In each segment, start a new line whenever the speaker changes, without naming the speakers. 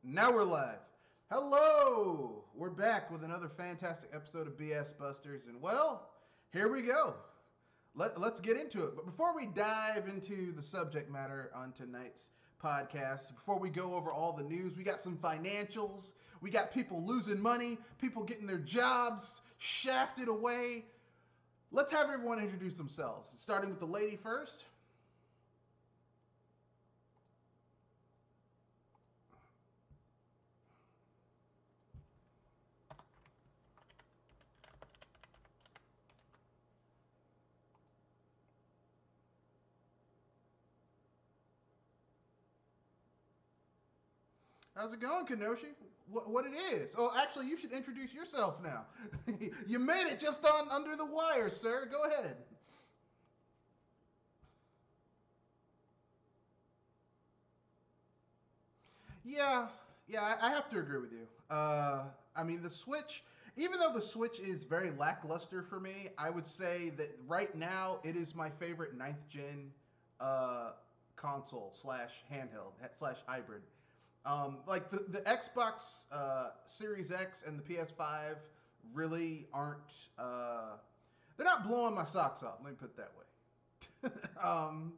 Now we're live. Hello! We're back with another fantastic episode of BS Busters, and well, here we go. Let's get into it. But before we dive into the subject matter on tonight's podcast, before we go over all the news, we got some financials, we got people losing money, people getting their jobs shafted away. Let's have everyone introduce themselves, starting with the lady first. How's it going, Kenoshi? What it is? Oh, actually, you should introduce yourself now. You made it just on under the wire, sir. Go ahead. Yeah, I have to agree with you. I mean, the Switch, even though the Switch is very lackluster for me, I would say that right now it is my favorite ninth gen console slash handheld slash hybrid. Like the Xbox Series X and the PS5 really aren't. They're not blowing my socks off. Let me put it that way. um,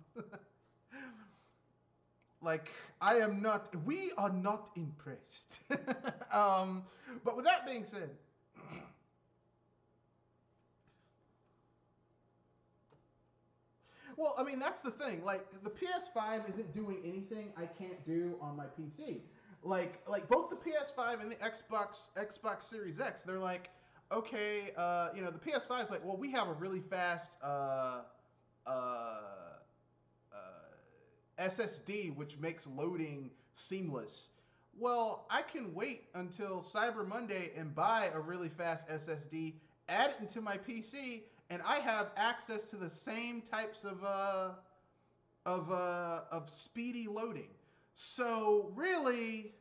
like I am not. We are not impressed. But with that being said. Well, I mean, that's the thing. Like, the PS5 isn't doing anything I can't do on my PC. Like both the PS5 and the Xbox Series X, they're like, okay, the PS5 is like, well, we have a really fast uh, uh, SSD, which makes loading seamless. Well, I can wait until Cyber Monday and buy a really fast SSD, add it into my PC, and I have access to the same types of speedy loading. So really,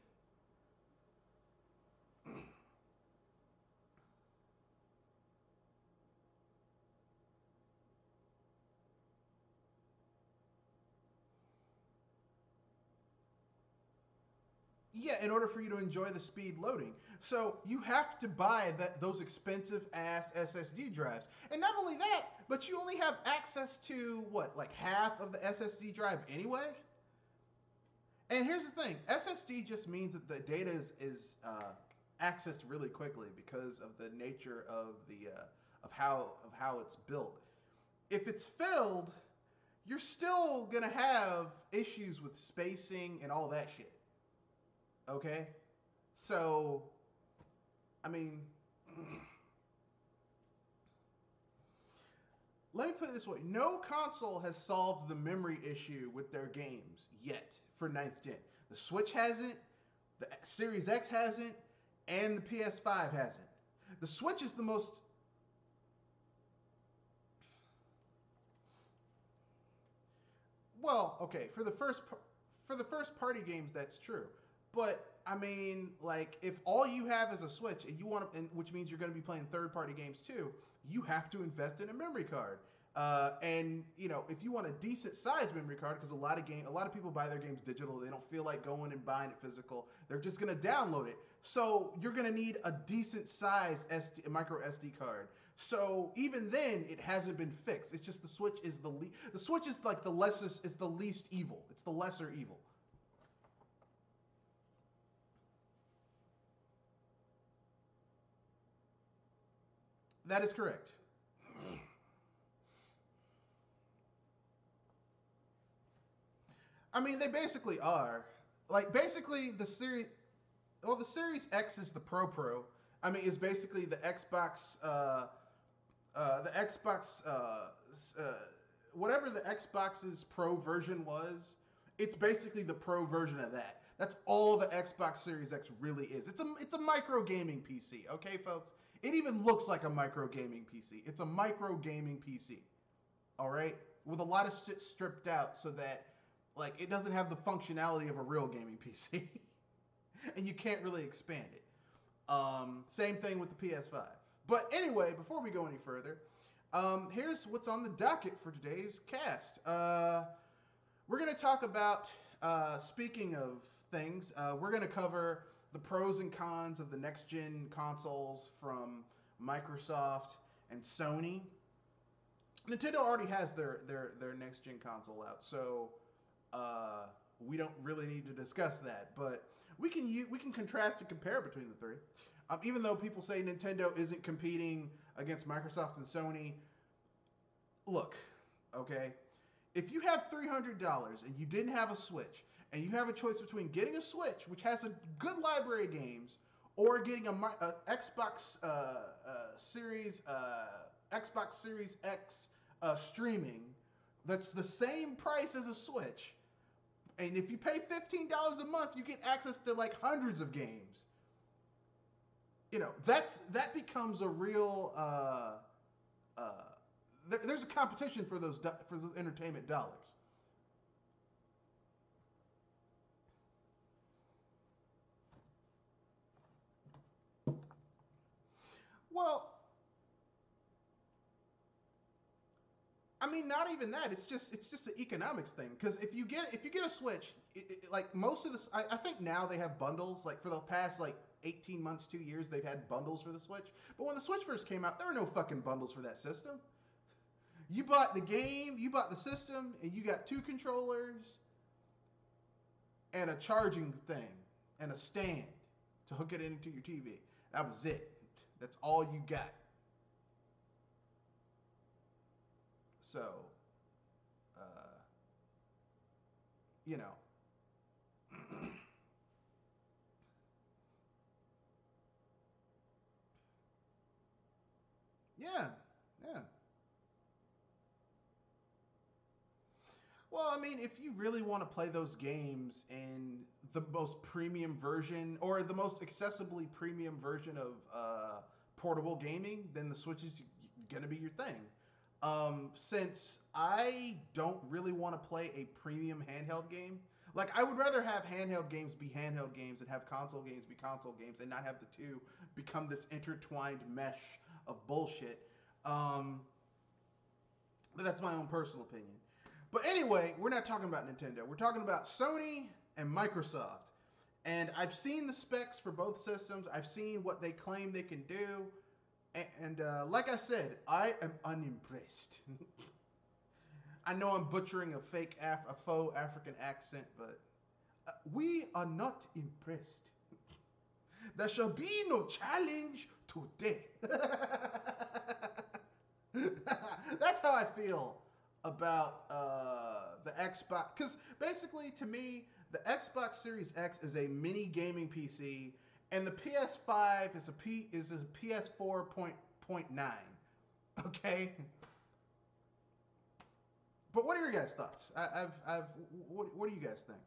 yeah, in order for you to enjoy the speed loading. So you have to buy those expensive ass SSD drives. And not only that, but you only have access to what, like half of the SSD drive anyway? And here's the thing, SSD just means that the data is accessed really quickly because of the nature of the of how it's built. If it's filled, you're still gonna have issues with spacing and all that shit. Okay? So, I mean, let me put it this way. No console has solved the memory issue with their games yet for ninth gen. The Switch hasn't, the Series X hasn't, and the PS5 hasn't. The Switch is the most... Well, okay, for the first party games, that's true. But I mean, like, if all you have is a Switch and you want to, and which means you're going to be playing third party games too, you have to invest in a memory card. And if you want a decent sized memory card, because a lot of people buy their games digital, they don't feel like going and buying it physical. They're just going to download it. So you're going to need a decent size micro SD card. So even then, it hasn't been fixed. It's just the Switch is the Switch is like the least evil. It's the lesser evil. That is correct. I mean, they basically are. Like, basically, the Series X is the Pro. I mean, it's basically the Xbox, whatever the Xbox's Pro version was, it's basically the Pro version of that. That's all the Xbox Series X really is. It's a micro gaming PC, okay, folks? It even looks like a micro gaming PC. It's a micro gaming PC, all right, with a lot of shit stripped out so that like it doesn't have the functionality of a real gaming PC, and you can't really expand it. Same thing with the PS5. But anyway, before we go any further, here's what's on the docket for today's cast. We're going to talk about, speaking of things. We're going to cover the pros and cons of the next gen consoles from Microsoft and Sony. Nintendo already has their next gen console out, so we don't really need to discuss that. But we can contrast and compare between the three. Even though people say Nintendo isn't competing against Microsoft and Sony, look, okay, if you have $300 and you didn't have a Switch, and you have a choice between getting a Switch, which has a good library of games, or getting a Xbox Series X streaming, that's the same price as a Switch, and if you pay $15 a month, you get access to like hundreds of games. You know, that becomes a real. There's a competition for those entertainment dollars. Well, I mean, not even that. It's just an economics thing. Because if you get a Switch, like most of this, I think now they have bundles. Like for the past like 18 months, 2 years, they've had bundles for the Switch. But when the Switch first came out, there were no fucking bundles for that system. You bought the game, you bought the system, and you got 2 controllers and a charging thing and a stand to hook it into your TV. That was it. That's all you got. So, you know. Yeah, yeah. Well, I mean, if you really want to play those games in the most premium version or the most accessibly premium version of portable gaming, then the Switch is going to be your thing. Since I don't really want to play a premium handheld game, like I would rather have handheld games be handheld games and have console games be console games and not have the two become this intertwined mesh of bullshit. Um, but that's my own personal opinion. But anyway, we're not talking about Nintendo. We're talking about Sony and Microsoft. And I've seen the specs for both systems. I've seen what they claim they can do. And like I said, I am unimpressed. I know I'm butchering a faux African accent, but we are not impressed. There shall be no challenge today. That's how I feel about the Xbox. Because basically, to me, the Xbox Series X is a mini gaming PC, and the PS5 is a PS4.9. Okay. But what are your guys' thoughts? What do you guys think?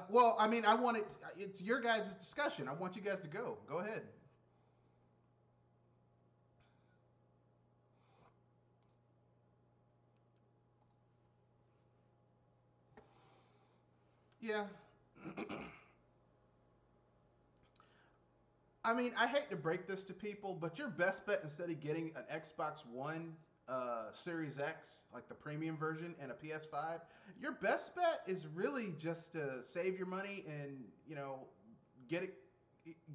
Well, I mean, it's your guys' discussion. I want you guys to go. Go ahead. Yeah. I mean, I hate to break this to people, but your best bet instead of getting an Xbox One Series X, like the premium version, and a PS5, your best bet is really just to save your money and get it.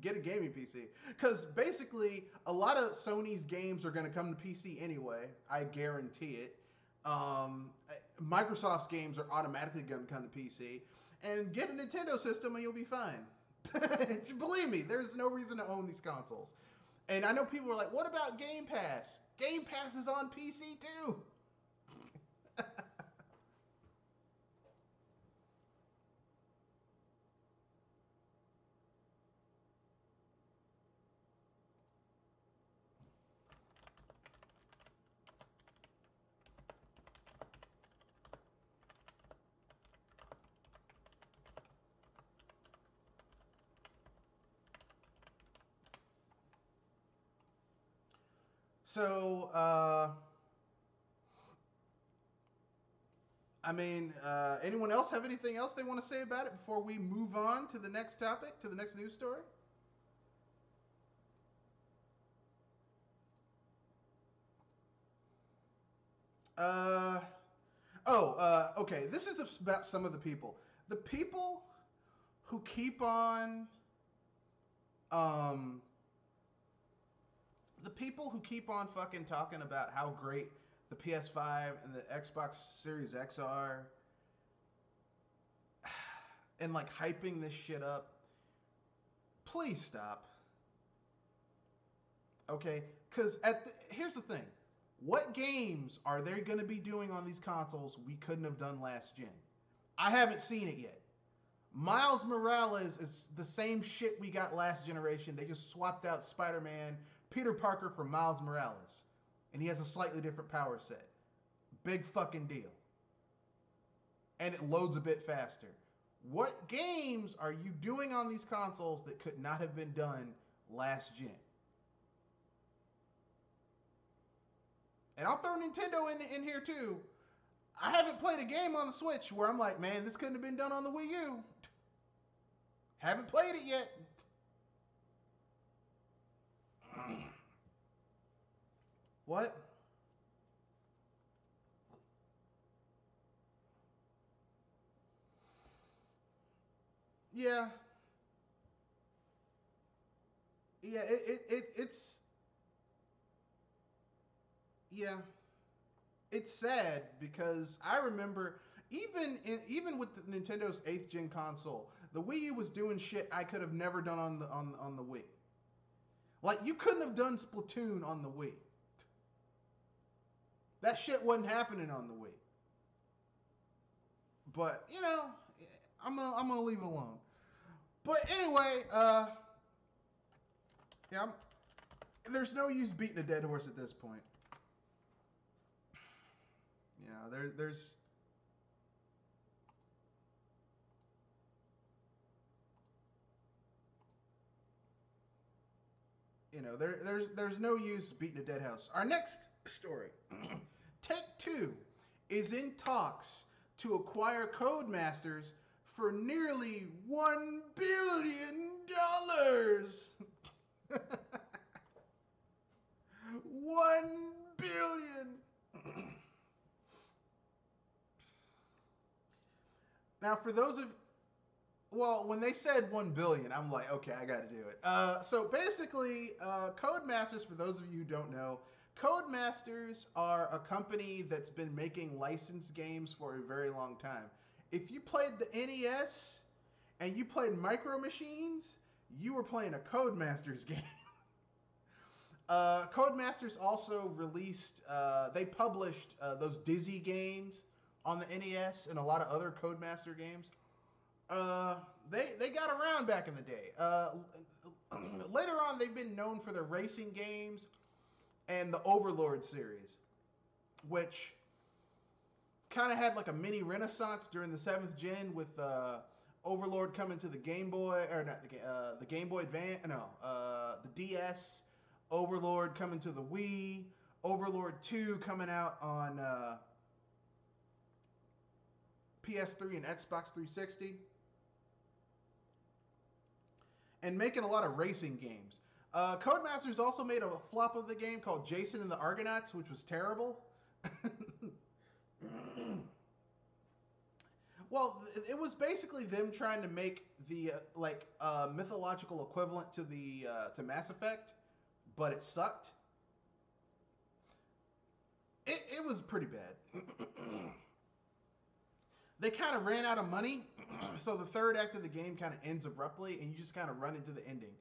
Get a gaming PC, because basically a lot of Sony's games are going to come to PC anyway. I guarantee it. Microsoft's games are automatically going to come to PC, and get a Nintendo system and you'll be fine. Believe me, there's no reason to own these consoles. And I know people are like, what about Game Pass? Game Pass is on PC too. So, I mean, anyone else have anything else they want to say about it before we move on to the next topic, to the next news story? Uh, okay. This is about some of the people. The people who keep on, um, the people who keep on fucking talking about how great the PS5 and the Xbox Series X are, and like hyping this shit up. Please stop. Okay? Because here's the thing. What games are they going to be doing on these consoles we couldn't have done last gen? I haven't seen it yet. Miles Morales is the same shit we got last generation. They just swapped out Spider-Man, Peter Parker for Miles Morales. And he has a slightly different power set. Big fucking deal. And it loads a bit faster. What games are you doing on these consoles that could not have been done last gen? And I'll throw Nintendo in here too. I haven't played a game on the Switch where I'm like, man, this couldn't have been done on the Wii U. Haven't played it yet. What? Yeah. Yeah, it's yeah. It's sad because I remember even with the Nintendo's 8th gen console, the Wii U was doing shit I could have never done on the Wii. Like you couldn't have done Splatoon on the Wii. That shit wasn't happening on the Wii. But you know, I'm gonna leave it alone. But anyway, yeah, there's no use beating a dead horse at this point. Yeah, there's there's no use beating a dead house. Our next story, Take-Two is in talks to acquire Codemasters for nearly $1 billion. $1 billion. Now, for those of well, when they said 1 billion, I'm like, okay, I got to do it. So basically, Codemasters, for those of you who don't know, Codemasters are a company that's been making licensed games for a very long time. If you played the NES and you played Micro Machines, you were playing a Codemasters game. Codemasters also released, they published those Dizzy games on the NES and a lot of other Codemaster games. They got around back in the day. Later on, they've been known for their racing games and the Overlord series, which kind of had like a mini renaissance during the 7th gen with Overlord coming to the Game Boy, or not the Game Boy Advance, no, the DS, Overlord coming to the Wii, Overlord 2 coming out on PS3 and Xbox 360. And making a lot of racing games. Codemasters also made a flop of the game called Jason and the Argonauts, which was terrible. Well, it was basically them trying to make the mythological equivalent to the to Mass Effect, but it sucked. It was pretty bad. They kind of ran out of money, so the third act of the game kind of ends abruptly, and you just kind of run into the ending.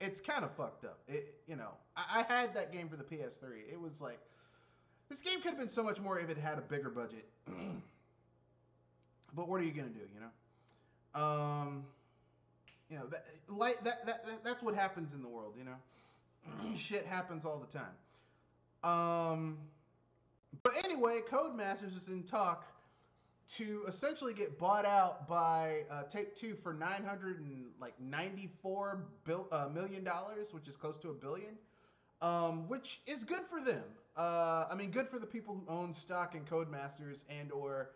It's kind of fucked up. I had that game for the PS3. It was like, this game could have been so much more if it had a bigger budget. But what are you gonna do? That's what happens in the world. Shit happens all the time. But anyway, Codemasters is in talk to essentially get bought out by Take-Two for $994 million, which is close to $1 billion. which is good for them. I mean, good for the people who own stock in Codemasters and or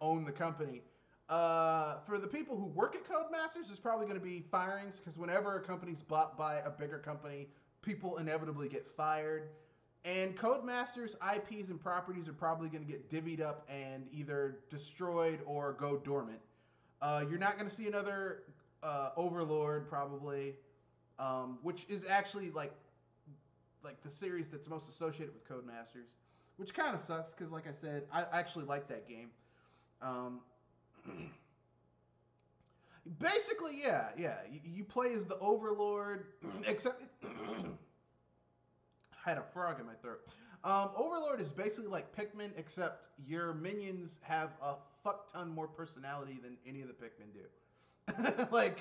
own the company. For the people who work at Codemasters, there's probably going to be firings because whenever a company's bought by a bigger company, people inevitably get fired. And Codemasters' IPs and properties are probably going to get divvied up and either destroyed or go dormant. You're not going to see another Overlord probably, which is actually like the series that's most associated with Codemasters, which kind of sucks because, like I said, I actually like that game. Basically, yeah. You play as the Overlord, except I had a frog in my throat. Overlord is basically like Pikmin, except your minions have a fuck ton more personality than any of the Pikmin do. Like,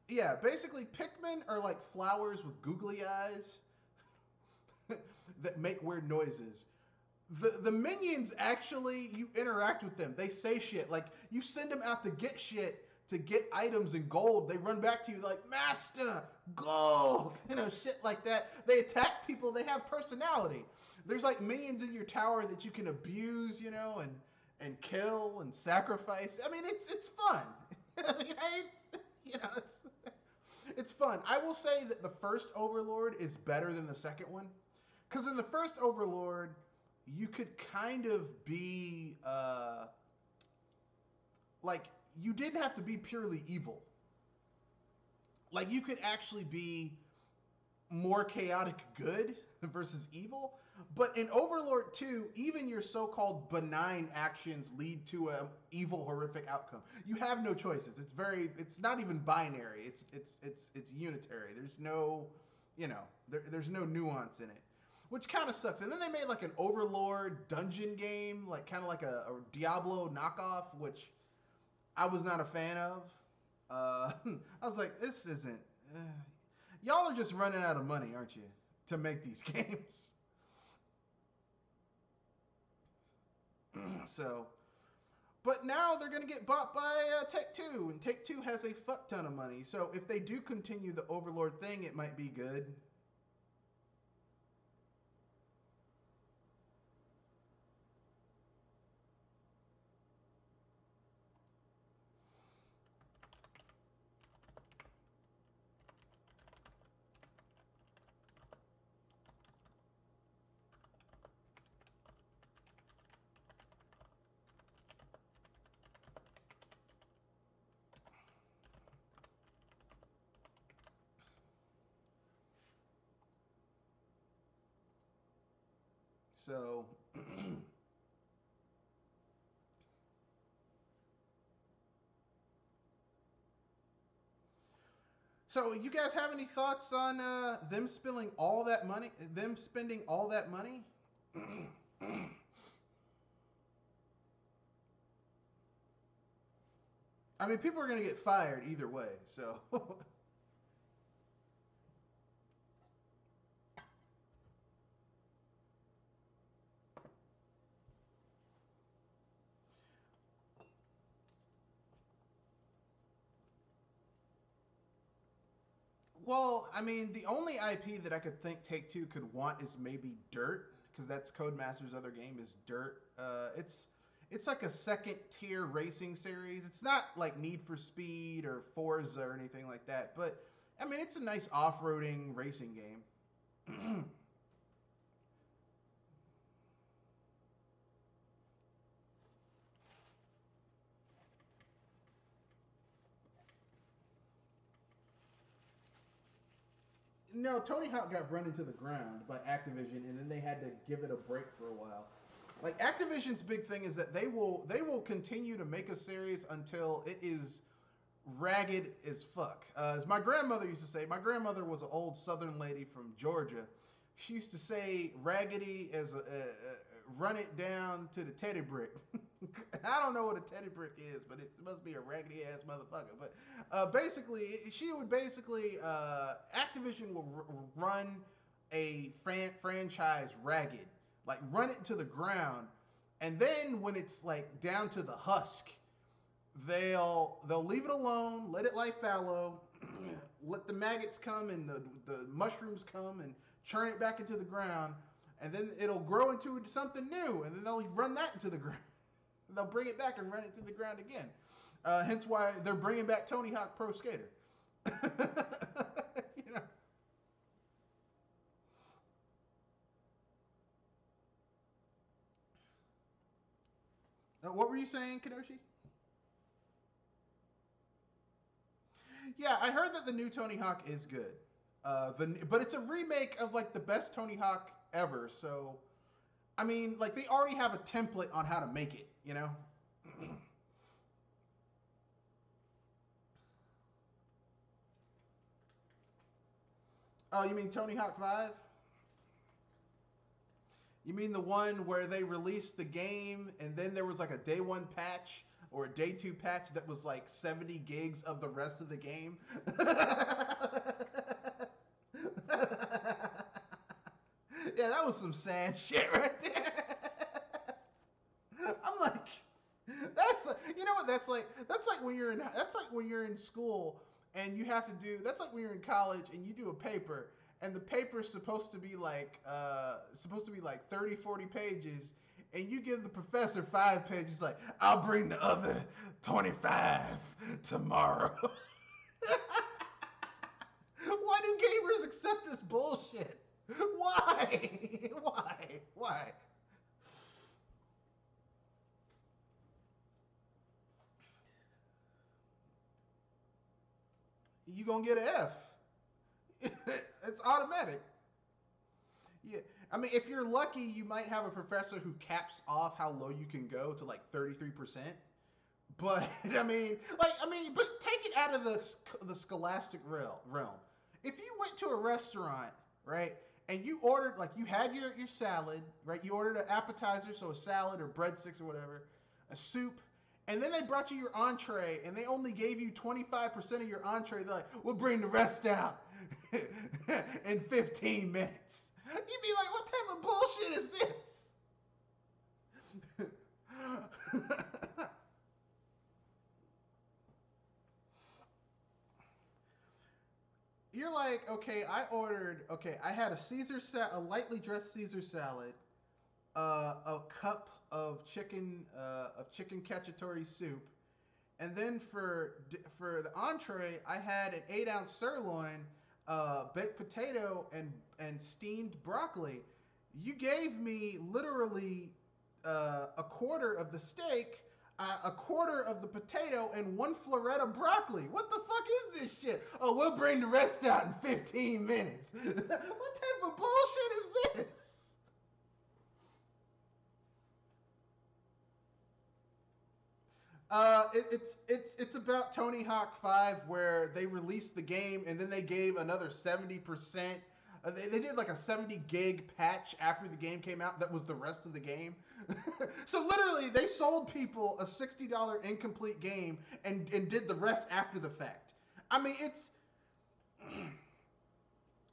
yeah, basically Pikmin are like flowers with googly eyes that make weird noises. The minions, actually, you interact with them. They say shit. Like, you send them out to get shit, to get items and gold. They run back to you like, Master, gold! Shit like that. They attack people. They have personality. There's like minions in your tower that you can abuse, and kill and sacrifice. I mean, it's fun. It's fun. I will say that the first Overlord is better than the second one. Because in the first Overlord, you could kind of be, like, you didn't have to be purely evil. Like, you could actually be more chaotic good versus evil. But in Overlord 2, even your so-called benign actions lead to a evil, horrific outcome. You have no choices. It's not even binary. It's unitary. There's no, there's no nuance in it, which kind of sucks. And then they made like an Overlord dungeon game, like kind of like a Diablo knockoff, which I was not a fan of. I was like, this isn't. Y'all are just running out of money, aren't you, to make these games? So, but now they're going to get bought by Take-Two, and Take-Two has a fuck ton of money. So if they do continue the Overlord thing, it might be good. So, so you guys have any thoughts on them spending all that money? I mean, people are going to get fired either way. So, well, I mean, the only IP that I could think Take-Two could want is maybe Dirt, because that's Codemasters' other game is Dirt. It's like a second tier racing series. It's not like Need for Speed or Forza or anything like that, but I mean, it's a nice off-roading racing game. No, Tony Hawk got run into the ground by Activision, and then they had to give it a break for a while. Like, Activision's big thing is that they will continue to make a series until it is ragged as fuck. As my grandmother used to say, my grandmother was an old Southern lady from Georgia. She used to say raggedy as run it down to the teddy brick. I don't know what a teddy brick is, but it must be a raggedy ass motherfucker. But basically, she would basically Activision will run a franchise ragged, like run it into the ground, and then when it's like down to the husk, they'll leave it alone, let it lie fallow, let the maggots come and the mushrooms come and churn it back into the ground, and then it'll grow into something new, and then they'll run that into the ground. They'll bring it back and run it to the ground again. Hence why they're bringing back Tony Hawk Pro Skater. You know. What were you saying, Kadoshi? Yeah, I heard that the new Tony Hawk is good. But it's a remake of like the best Tony Hawk ever. So, I mean, like they already have a template on how to make it. You know. Oh, you mean Tony Hawk 5? You mean the one where they released the game and then there was like a day one patch or a day two patch that was like 70 gigs of the rest of the game? Yeah, that was some sad shit right there. I'm like, that's you know what that's like. That's like when you're in school and you have to do. That's like when you're in college and you do a paper and the paper's supposed to be like 30, 40 pages, and you give the professor 5 pages. Like, I'll bring the other 25 tomorrow. Why do gamers accept this bullshit? Why? Why? You gonna get an F. It's automatic. Yeah. I mean, if you're lucky, you might have a professor who caps off how low you can go to like 33%. But but take it out of the scholastic realm. If you went to a restaurant, right, and you ordered, like, you had your salad, right? You ordered an appetizer, so a salad or breadsticks or whatever, a soup, and then they brought you your entree, and they only gave you 25% of your entree. They're like, we'll bring the rest out in 15 minutes. You'd be like, what type of bullshit is this? You're like, okay, I had a lightly dressed Caesar salad, a cup of chicken cacciatore soup, and then for the entree, I had an 8-ounce sirloin, baked potato, and steamed broccoli. You gave me literally a quarter of the steak, a quarter of the potato, and 1 floret of broccoli. What the fuck is this shit? Oh, we'll bring the rest out in 15 minutes. What type of bullshit is this? It's about Tony Hawk 5 where they released the game and then they gave another 70%. They did like a 70 gig patch after the game came out that was the rest of the game. So literally they sold people a $60 incomplete game and did the rest after the fact. I mean, it's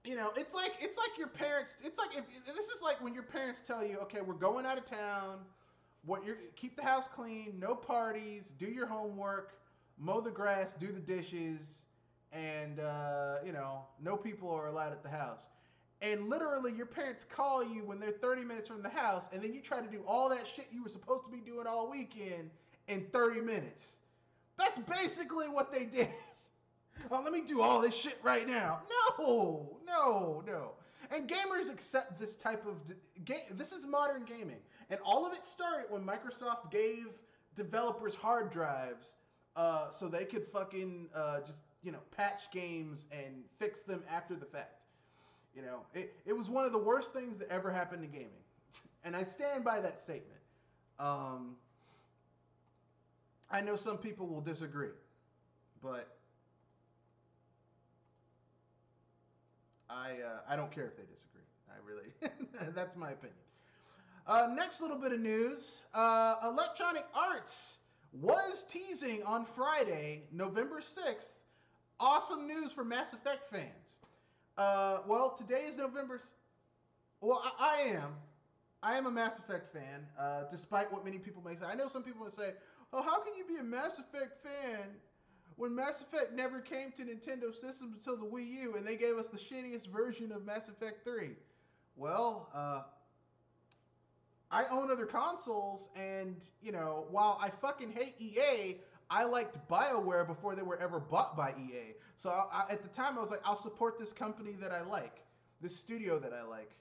it's like your parents. It's like if this is like when your parents tell you, okay, we're going out of town. Keep the house clean, no parties, do your homework, mow the grass, do the dishes, and no people are allowed at the house. And literally, your parents call you when they're 30 minutes from the house, and then you try to do all that shit you were supposed to be doing all weekend in 30 minutes. That's basically what they did. Oh, let me do all this shit right now. No. And gamers accept this type of this is modern gaming, and all of it started when Microsoft gave developers hard drives, so they could fucking just patch games and fix them after the fact. It was one of the worst things that ever happened to gaming, and I stand by that statement. I know some people will disagree, but I don't care if they disagree. I really, that's my opinion. Next little bit of news. Electronic Arts was teasing on Friday, November 6th. Awesome news for Mass Effect fans. Well, today is November. Well, I am. I am a Mass Effect fan, despite what many people may say. I know some people will say, oh, how can you be a Mass Effect fan when Mass Effect never came to Nintendo systems until the Wii U, and they gave us the shittiest version of Mass Effect 3. Well, I own other consoles, and, you know, while I fucking hate EA, I liked BioWare before they were ever bought by EA. So at the time, I was like, I'll support this company that I like, this studio that I like.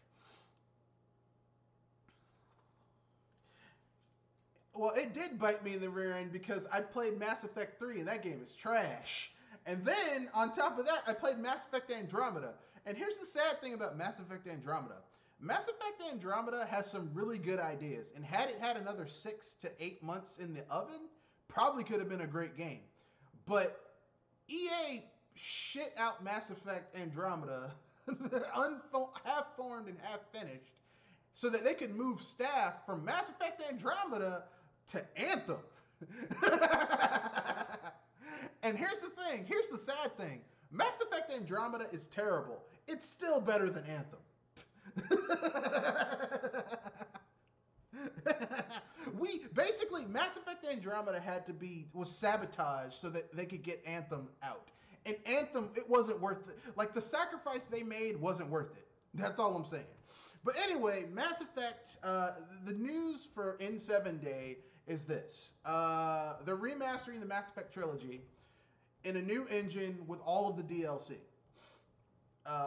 Well, it did bite me in the rear end because I played Mass Effect 3, and that game is trash. And then, on top of that, I played Mass Effect Andromeda. And here's the sad thing about Mass Effect Andromeda. Mass Effect Andromeda has some really good ideas, and had it had another 6 to 8 months in the oven, probably could have been a great game. But EA shit out Mass Effect Andromeda, half formed and half finished, so that they could move staff from Mass Effect Andromeda to Anthem. And here's the thing, here's the sad thing. Mass Effect Andromeda is terrible. It's still better than Anthem. Mass Effect Andromeda was sabotaged so that they could get Anthem out. And Anthem, it wasn't worth it. Like, the sacrifice they made wasn't worth it. That's all I'm saying. But anyway, Mass Effect, the news for N7 Day is this. They're remastering the Mass Effect trilogy in a new engine with all of the DLC.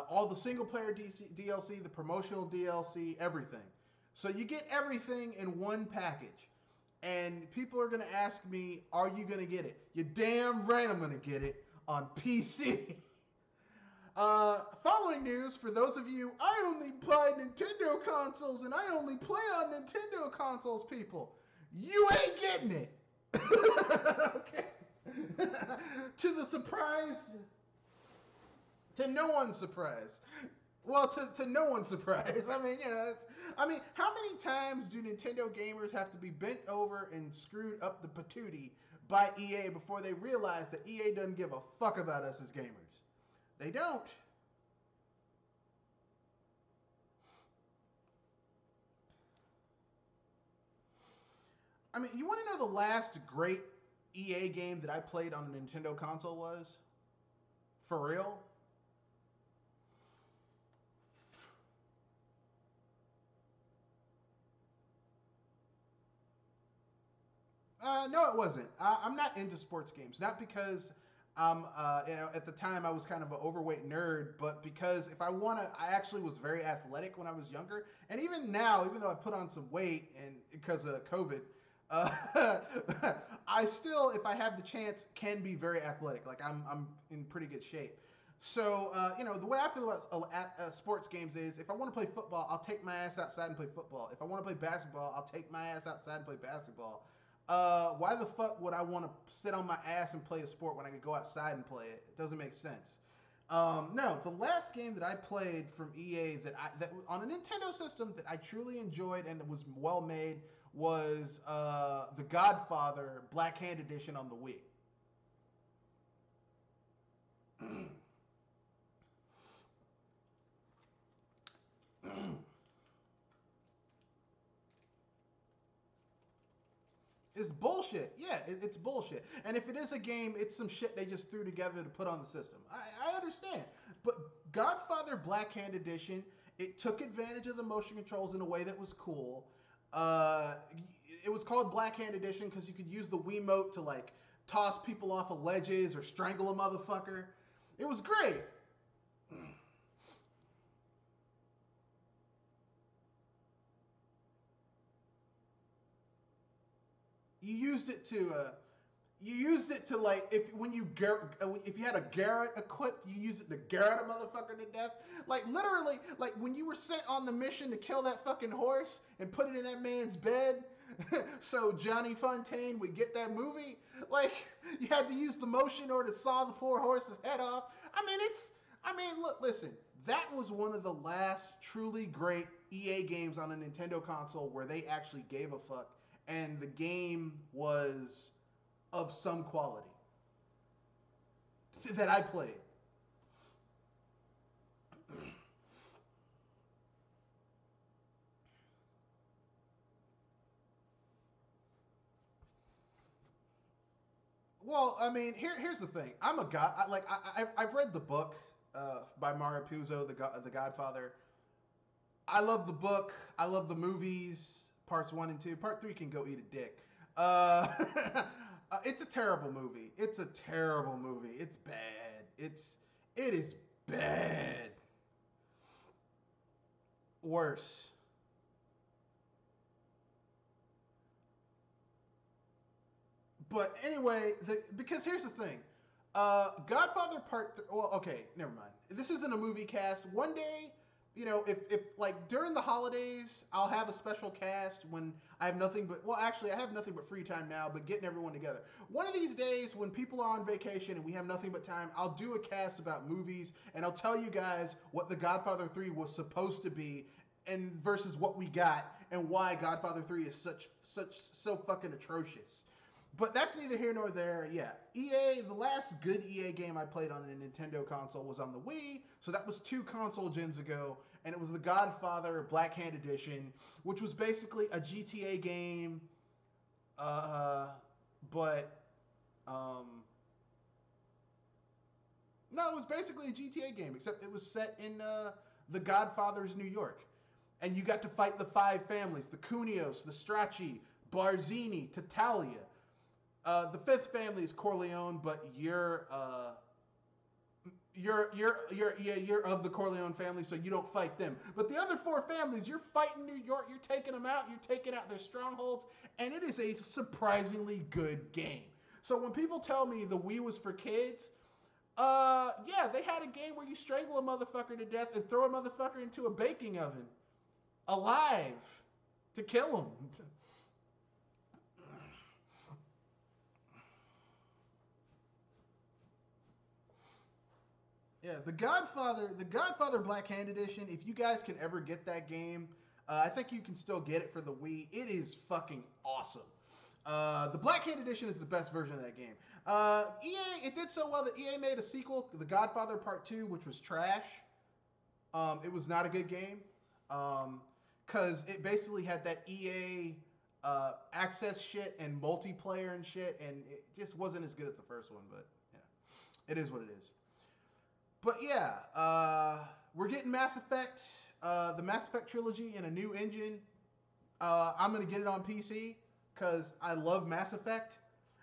All the single-player DLC, the promotional DLC, everything. So you get everything in one package. And people are going to ask me, are you going to get it? You're damn right I'm going to get it on PC. Following news, for those of you, I only buy Nintendo consoles and I only play on Nintendo consoles, people. You ain't getting it. Okay. To the surprise, to no one's surprise. Well, to no one's surprise. I mean, you know, how many times do Nintendo gamers have to be bent over and screwed up the patootie by EA before they realize that EA doesn't give a fuck about us as gamers? They don't. I mean, you want to know the last great EA game that I played on a Nintendo console was? For real? No, it wasn't. I'm not into sports games. Not because at the time I was kind of an overweight nerd, but because if I actually was very athletic when I was younger, and even now, even though I put on some weight and because of COVID, I still, if I have the chance, can be very athletic. Like I'm in pretty good shape. So the way I feel about sports games is, if I want to play football, I'll take my ass outside and play football. If I want to play basketball, I'll take my ass outside and play basketball. Why the fuck would I want to sit on my ass and play a sport when I could go outside and play it? It doesn't make sense. No, the last game that I played from EA that on a Nintendo system that I truly enjoyed and that was well made was The Godfather Black Hand Edition on the Wii. It's bullshit. Yeah, it's bullshit. And if it is a game, it's some shit they just threw together to put on the system. I understand. But Godfather Black Hand Edition, it took advantage of the motion controls in a way that was cool. It was called Black Hand Edition because you could use the Wiimote to, like, toss people off of ledges or strangle a motherfucker. It was great. You used it to like, if you had a Garrett equipped, you used it to Garrett a motherfucker to death. Like, literally, like when you were sent on the mission to kill that fucking horse and put it in that man's bed so Johnny Fontaine would get that movie, like, you had to use the motion in order to saw the poor horse's head off. Look, listen, that was one of the last truly great EA games on a Nintendo console where they actually gave a fuck. And the game was of some quality that I played. Well, I mean, here's the thing. I'm a god. I've read the book by Mario Puzo, the Godfather. I love the book. I love the movies, parts 1 and 2. Part 3 can go eat a dick. Uh, it's a terrible movie. It's a terrible movie. It's bad. It is bad. Worse. But anyway, because here's the thing. Godfather Part 3. Well, okay, never mind. This isn't a movie cast. One day, if like during the holidays, I'll have a special cast when I have nothing but, well, actually, I have nothing but free time now, but getting everyone together. One of these days, when people are on vacation and we have nothing but time, I'll do a cast about movies and I'll tell you guys what The Godfather 3 was supposed to be and versus what we got and why Godfather 3 is so fucking atrocious. But that's neither here nor there. Yeah, EA, the last good EA game I played on a Nintendo console was on the Wii, so that was 2 console gens ago, and it was The Godfather Black Hand Edition, which was basically a GTA game, but no, it was basically a GTA game, except it was set in The Godfather's New York, and you got to fight the 5 families: the Cunios, the Stracci, Barzini, Tatalia. The 5th family is Corleone, but you're of the Corleone family, so you don't fight them. But the other 4 families, you're fighting New York. You're taking them out. You're taking out their strongholds, and it is a surprisingly good game. So when people tell me the Wii was for kids, yeah, they had a game where you strangle a motherfucker to death and throw a motherfucker into a baking oven, alive, to kill him. Yeah, The Godfather Black Hand Edition. If you guys can ever get that game, I think you can still get it for the Wii. It is fucking awesome. The Black Hand Edition is the best version of that game. EA, it did so well that EA made a sequel, The Godfather Part 2, which was trash. It was not a good game. Because it basically had that EA access shit and multiplayer and shit, and it just wasn't as good as the first one, but yeah, it is what it is. But yeah, we're getting Mass Effect, the Mass Effect trilogy in a new engine. I'm going to get it on PC because I love Mass Effect.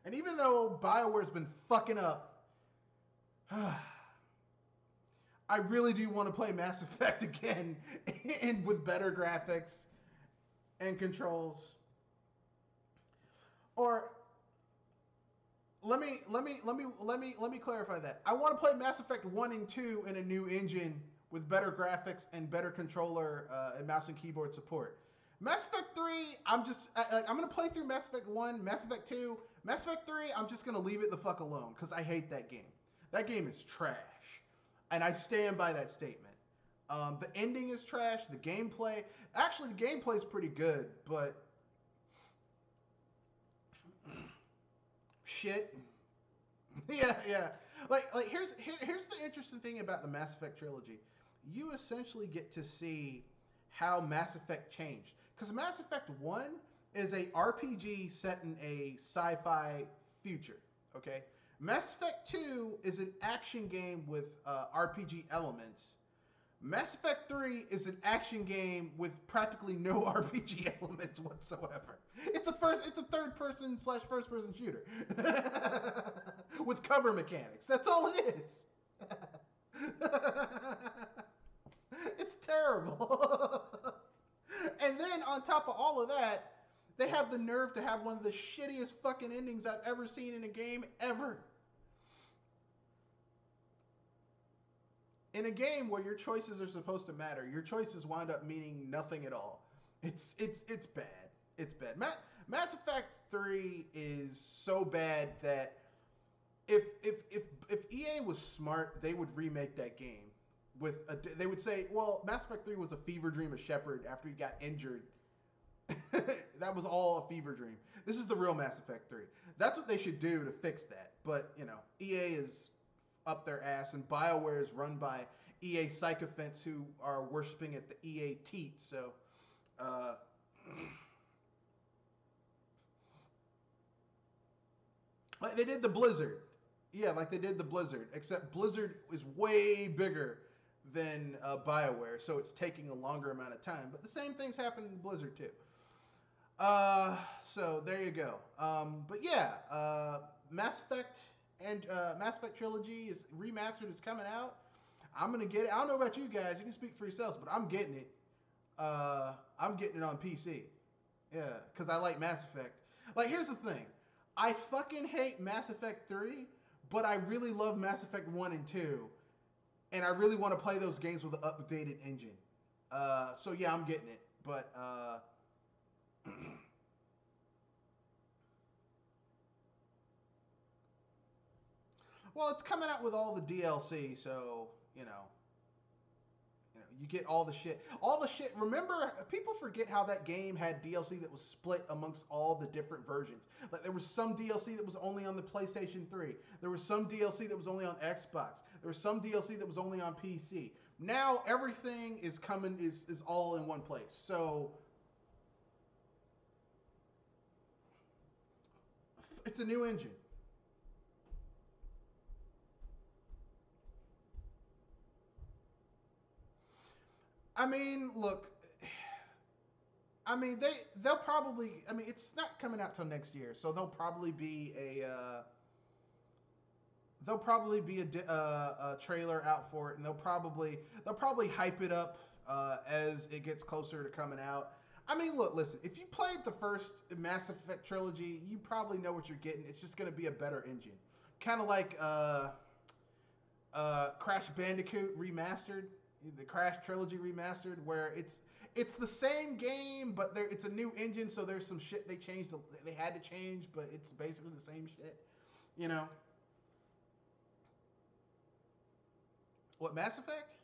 And even though BioWare's been fucking up, I really do want to play Mass Effect again and with better graphics and controls. Or let me clarify that. I want to play Mass Effect 1 and 2 in a new engine with better graphics and better controller and mouse and keyboard support. Mass Effect 3, I'm going to play through Mass Effect 1, Mass Effect 2. Mass Effect 3, I'm just going to leave it the fuck alone because I hate that game. That game is trash. And I stand by that statement. The ending is trash. The gameplay, actually, the gameplay is pretty good, but shit. yeah. Like here's the interesting thing about the Mass Effect trilogy. You essentially get to see how Mass Effect changed. Because Mass Effect 1 is a RPG set in a sci-fi future, okay? Mass Effect 2 is an action game with RPG elements. Mass Effect 3 is an action game with practically no RPG elements whatsoever. It's a third person / first person shooter with cover mechanics. That's all it is. It's terrible. And then on top of all of that, they have the nerve to have one of the shittiest fucking endings I've ever seen in a game ever. In a game where your choices are supposed to matter, your choices wind up meaning nothing at all. It's bad. It's bad. Mass Effect 3 is so bad that if EA was smart, they would remake that game they would say, well, Mass Effect 3 was a fever dream of Shepard after he got injured. That was all a fever dream. This is the real Mass Effect 3. That's what they should do to fix that. But, EA is up their ass, and BioWare is run by EA sycophants who are worshiping at the EA teat. So, Like they did the Blizzard. Yeah, like they did the Blizzard, except Blizzard is way bigger than BioWare, so it's taking a longer amount of time. But the same things happen in Blizzard too. So there you go. But yeah, Mass Effect and Mass Effect Trilogy is remastered. It's coming out. I'm gonna get it. I don't know about you guys. You can speak for yourselves, but I'm getting it. I'm getting it on PC. Yeah, because I like Mass Effect. Like, here's the thing. I fucking hate Mass Effect 3, but I really love Mass Effect 1 and 2. And I really want to play those games with an updated engine. So yeah, I'm getting it. But well, it's coming out with all the DLC, so you get all the shit. All the shit. Remember, people forget how that game had DLC that was split amongst all the different versions. Like, there was some DLC that was only on the PlayStation 3. There was some DLC that was only on Xbox. There was some DLC that was only on PC. Now, everything is coming, is all in one place. So, it's a new engine. I mean, look, they'll probably. I mean, it's not coming out till next year, so there'll probably be a trailer out for it, and they'll probably hype it up as it gets closer to coming out. I mean, look, listen. If you played the first Mass Effect trilogy, you probably know what you're getting. It's just going to be a better engine, kind of like Crash Bandicoot remastered, the Crash trilogy remastered, where it's the same game, but it's a new engine, so there's some shit they had to change, but it's basically the same shit. You know what, Mass Effect?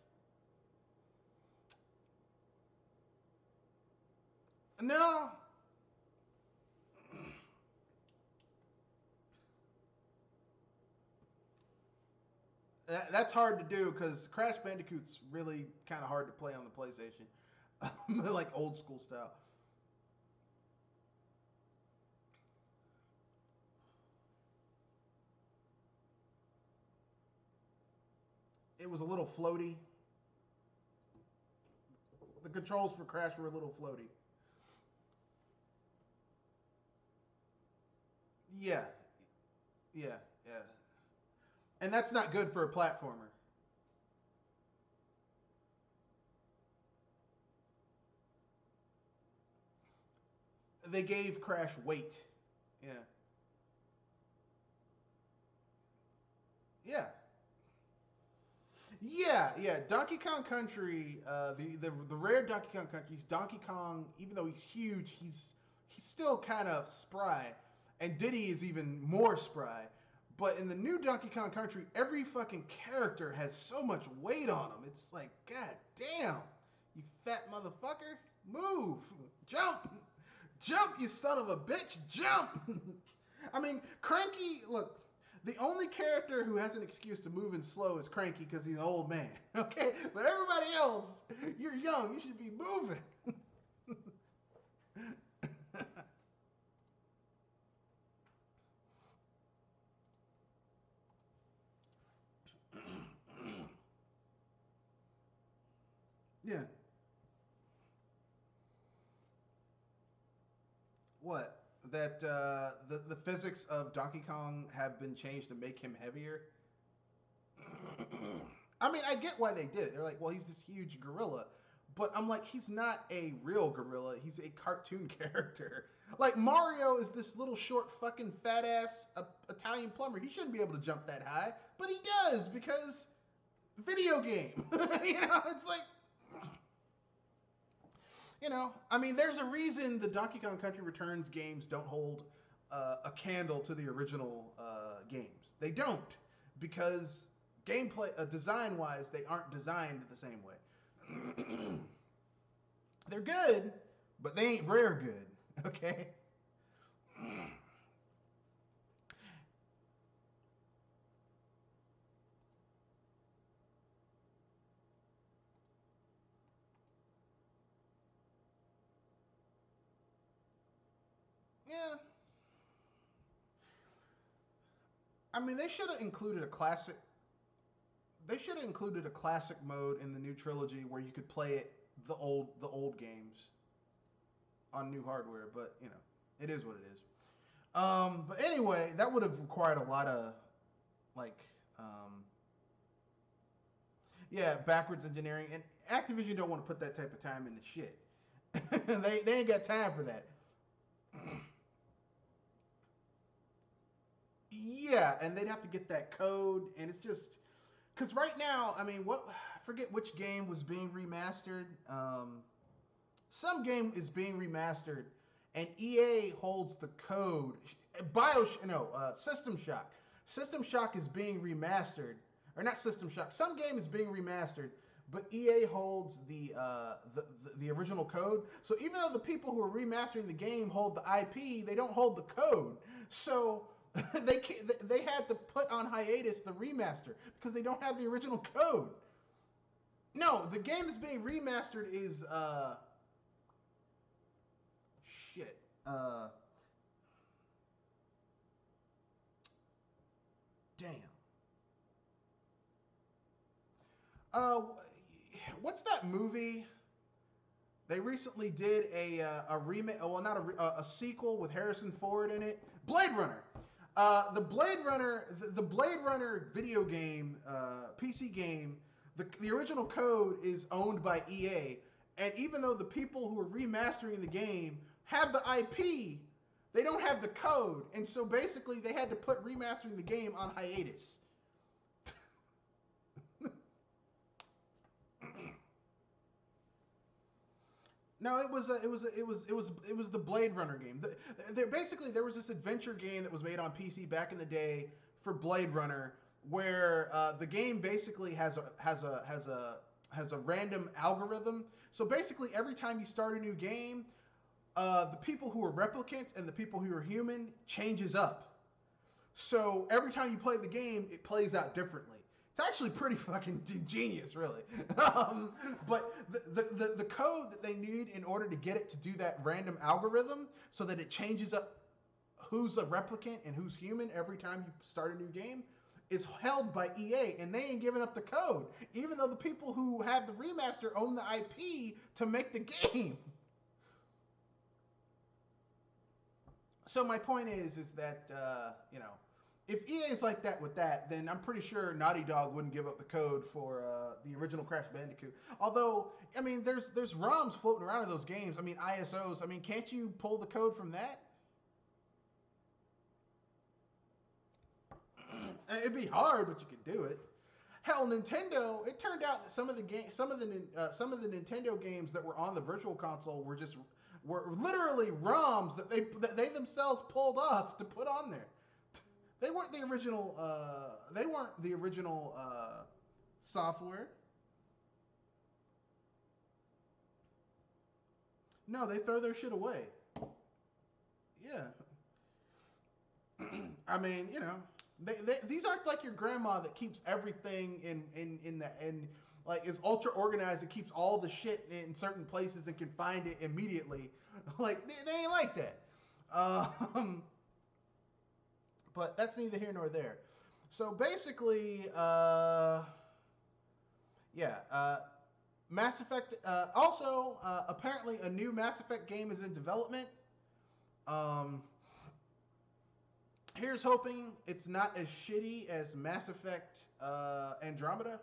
No, that's hard to do because Crash Bandicoot's really kind of hard to play on the PlayStation, like old school style. It was a little floaty. The controls for Crash were a little floaty. Yeah, yeah, yeah. And that's not good for a platformer. They gave Crash weight. Yeah, yeah, yeah. Donkey Kong Country, the rare Donkey Kong Country's Donkey Kong. Even though he's huge, he's still kind of spry, and Diddy is even more spry. But in the new Donkey Kong Country, every fucking character has so much weight on them. It's like, god damn, you fat motherfucker, move, jump, jump, you son of a bitch, jump. I mean, Cranky, look, the only character who has an excuse to move in slow is Cranky because he's an old man. Okay? But everybody else, you're young. You should be moving. Yeah. What? That the physics of Donkey Kong have been changed to make him heavier? I mean, I get why they did it. They're like, well, he's this huge gorilla. But I'm like, he's not a real gorilla. He's a cartoon character. Like, Mario is this little short fucking fat ass Italian plumber. He shouldn't be able to jump that high. But he does because video game. It's like, I mean, there's a reason the Donkey Kong Country Returns games don't hold a candle to the original games. They don't because gameplay, design wise, they aren't designed the same way. They're good, but they ain't rare good. Okay. Yeah. I mean, they should have included a classic. They should have included a classic mode in the new trilogy where you could play it the old games on new hardware. But you know, it is what it is. But anyway, that would have required a lot of like, yeah, backwards engineering, and Activision don't want to put that type of time into shit. They ain't got time for that. Yeah, and they'd have to get that code, and it's just because right now, I mean, what I forget which game was being remastered. Some game is being remastered, and EA holds the code. System Shock. System Shock is being remastered, or not System Shock. Some game is being remastered, but EA holds the original code. So even though the people who are remastering the game hold the IP, they don't hold the code. So they had to put on hiatus the remaster because they don't have the original code. No, the game that's being remastered is shit. Damn. Uh, what's that movie? They recently did a remake. Well, not a sequel with Harrison Ford in it. Blade Runner. The Blade Runner video game, PC game. The original code is owned by EA, and even though the people who are remastering the game have the IP, they don't have the code, and so basically they had to put remastering the game on hiatus. No, it was the Blade Runner game. Basically there was this adventure game that was made on PC back in the day for Blade Runner, where the game basically has a random algorithm. So basically, every time you start a new game, the people who are replicants and the people who are human changes up. So every time you play the game, it plays out differently. It's actually pretty fucking genius, really. But the code that they need in order to get it to do that random algorithm so that it changes up who's a replicant and who's human every time you start a new game is held by EA, and they ain't giving up the code, even though the people who have the remaster own the IP to make the game. So my point is that if EA is like that with that, then I'm pretty sure Naughty Dog wouldn't give up the code for the original Crash Bandicoot. Although, I mean, there's ROMs floating around in those games. I mean, ISOs. I mean, can't you pull the code from that? It'd be hard, but you could do it. Hell, Nintendo. It turned out that some of the Nintendo games that were on the Virtual Console were literally ROMs that they themselves pulled off to put on there. They weren't the original. They weren't the original software. No, they throw their shit away. Yeah. I mean, these aren't like your grandma that keeps everything in like is ultra organized and keeps all the shit in certain places and can find it immediately. Like they ain't like that. But that's neither here nor there. So basically, Mass Effect. Also, apparently, a new Mass Effect game is in development. Here's hoping it's not as shitty as Mass Effect Andromeda.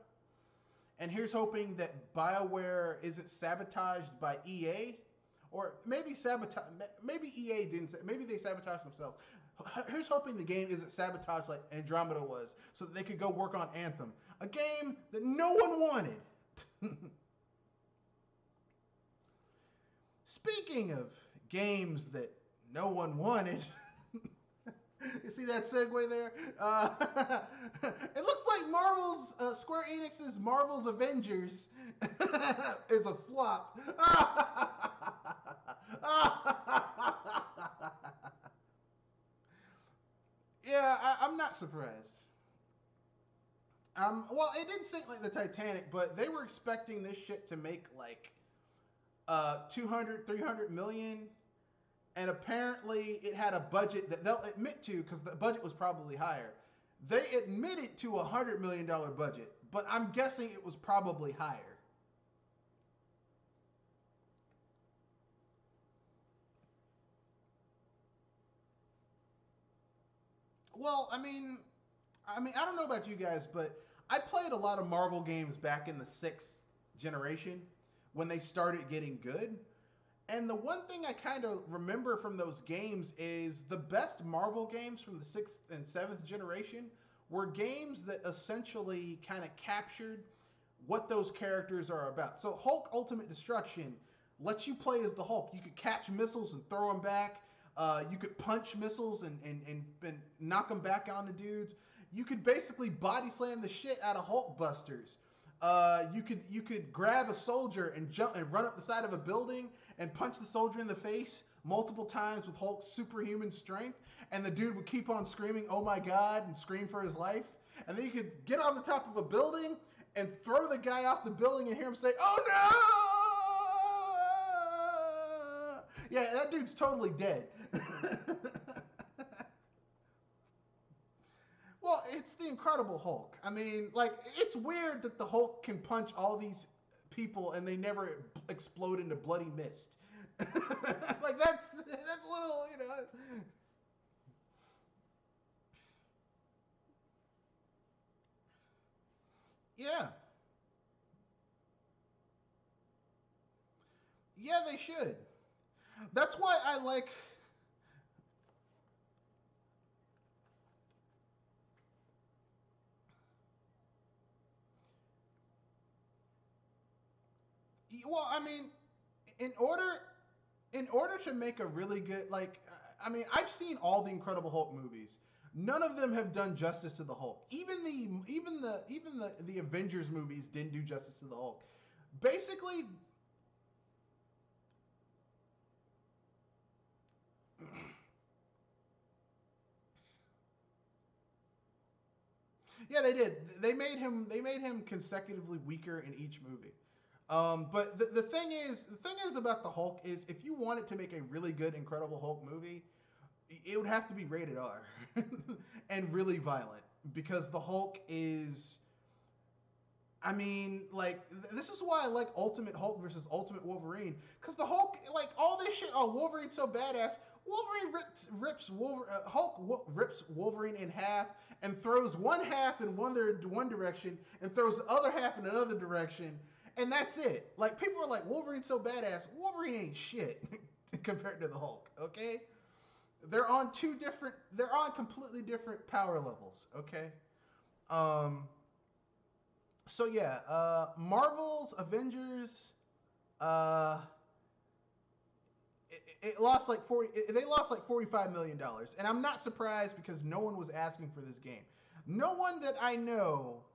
And here's hoping that BioWare isn't sabotaged by EA. Or maybe EA didn't. Maybe they sabotaged themselves. Here's hoping the game isn't sabotaged like Andromeda was, so that they could go work on Anthem, a game that no one wanted. Speaking of games that no one wanted, you see that segue there? It looks like Square Enix's Marvel's Avengers is a flop. Yeah, I'm not surprised. Well, it didn't sink like the Titanic, but they were expecting this shit to make like 200, 300 million. And apparently it had a budget that they'll admit to, because the budget was probably higher. They admitted to $100 million budget, but I'm guessing it was probably higher. Well, I don't know about you guys, but I played a lot of Marvel games back in the sixth generation when they started getting good. And the one thing I kind of remember from those games is the best Marvel games from the sixth and seventh generation were games that essentially kind of captured what those characters are about. So Hulk Ultimate Destruction lets you play as the Hulk. You could catch missiles and throw them back. You could punch missiles and knock them back onto dudes. You could basically body slam the shit out of Hulk busters. You could grab a soldier and jump and run up the side of a building and punch the soldier in the face multiple times with Hulk's superhuman strength, and the dude would keep on screaming, "Oh my God," and scream for his life. And then you could get on the top of a building and throw the guy off the building and hear him say, "Oh no!" Yeah, that dude's totally dead. Well, it's the Incredible Hulk. I mean, like, it's weird that the Hulk can punch all these people and they never explode into bloody mist. Like, that's a little, you know. Yeah. Yeah, they should. That's why I like. Well, I mean, in order in order to make a really good, like, I mean, I've seen all the Incredible Hulk movies. None of them have done justice to the Hulk. Even the Avengers movies didn't do justice to the Hulk. Basically, yeah, they did. They made him consecutively weaker in each movie. But the thing is about the Hulk is if you wanted to make a really good Incredible Hulk movie, it would have to be rated R and really violent because the Hulk is. I mean, like, this is why I like Ultimate Hulk versus Ultimate Wolverine. Because the Hulk, like, all this shit, oh, Wolverine's so badass. Wolverine rips Wolverine in half and throws one half in one direction and throws the other half in another direction. And that's it. Like, people are like, Wolverine's so badass. Wolverine ain't shit compared to the Hulk, okay? They're on completely different power levels, okay? Um, so yeah, Marvel's Avengers, uh, it lost like 40. They lost like $45 million, and I'm not surprised because no one was asking for this game. No one that I know,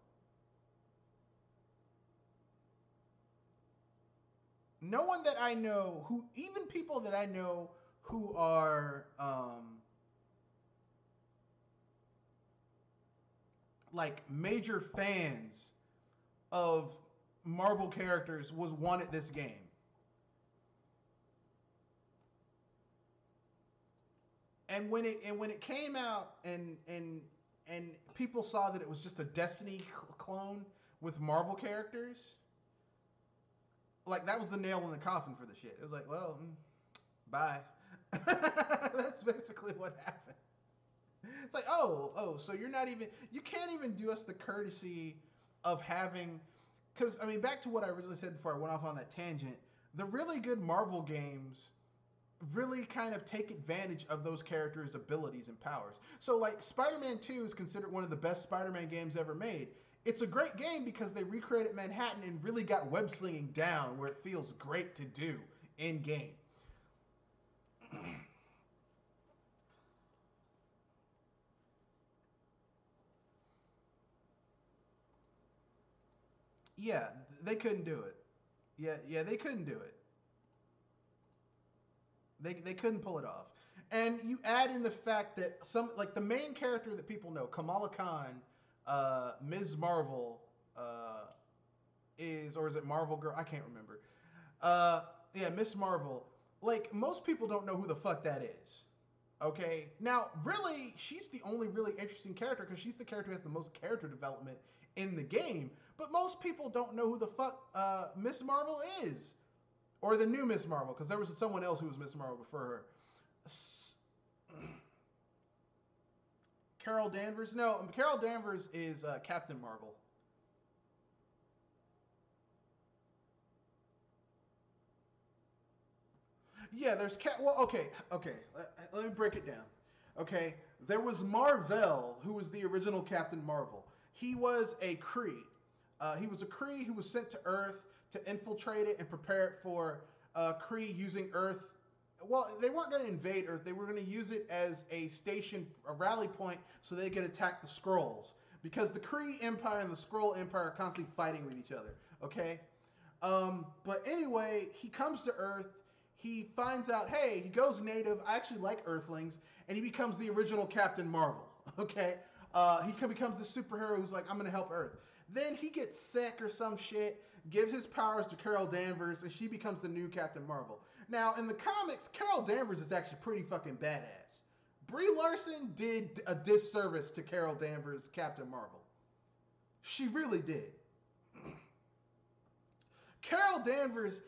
no one that I know who, even people that I know who are like major fans of Marvel characters was wanted this game. And when it came out and people saw that it was just a Destiny clone with Marvel characters, like that was the nail in the coffin for the shit. It was like, well, bye. That's basically what happened. It's like, so you can't even do us the courtesy of having, because I mean, back to what I originally said before I went off on that tangent. The really good Marvel games really kind of take advantage of those characters' abilities and powers. So, like, Spider-Man 2 is considered one of the best Spider-Man games ever made. It's a great game because they recreated Manhattan and really got web slinging down where it feels great to do in game. Yeah, they couldn't do it. Yeah, they couldn't do it. They couldn't pull it off. And you add in the fact that some, like, the main character that people know, Kamala Khan, Ms. Marvel, or is it Marvel Girl? I can't remember. Yeah, Miss Marvel. Like, most people don't know who the fuck that is. Okay, now really, she's the only really interesting character because she's the character who has the most character development in the game. But most people don't know who the fuck Miss Marvel is, or the new Miss Marvel, because there was someone else who was Miss Marvel before her. Carol Danvers? No, Carol Danvers is Captain Marvel. Yeah, there's well, okay. Let me break it down. Okay, there was Marvel, who was the original Captain Marvel. He was a Kree. He was a Kree who was sent to Earth to infiltrate it and prepare it for Kree using Earth. Well, they weren't going to invade Earth. They were going to use it as a station, a rally point, so they could attack the Skrulls. Because the Kree Empire and the Skrull Empire are constantly fighting with each other. Okay. But anyway, he comes to Earth. He finds out, hey, he goes native. I actually like Earthlings, and he becomes the original Captain Marvel. Okay. He becomes the superhero who's like, I'm going to help Earth. Then he gets sick or some shit, gives his powers to Carol Danvers, and she becomes the new Captain Marvel. Now, in the comics, Carol Danvers is actually pretty fucking badass. Brie Larson did a disservice to Carol Danvers' Captain Marvel. She really did. Carol Danvers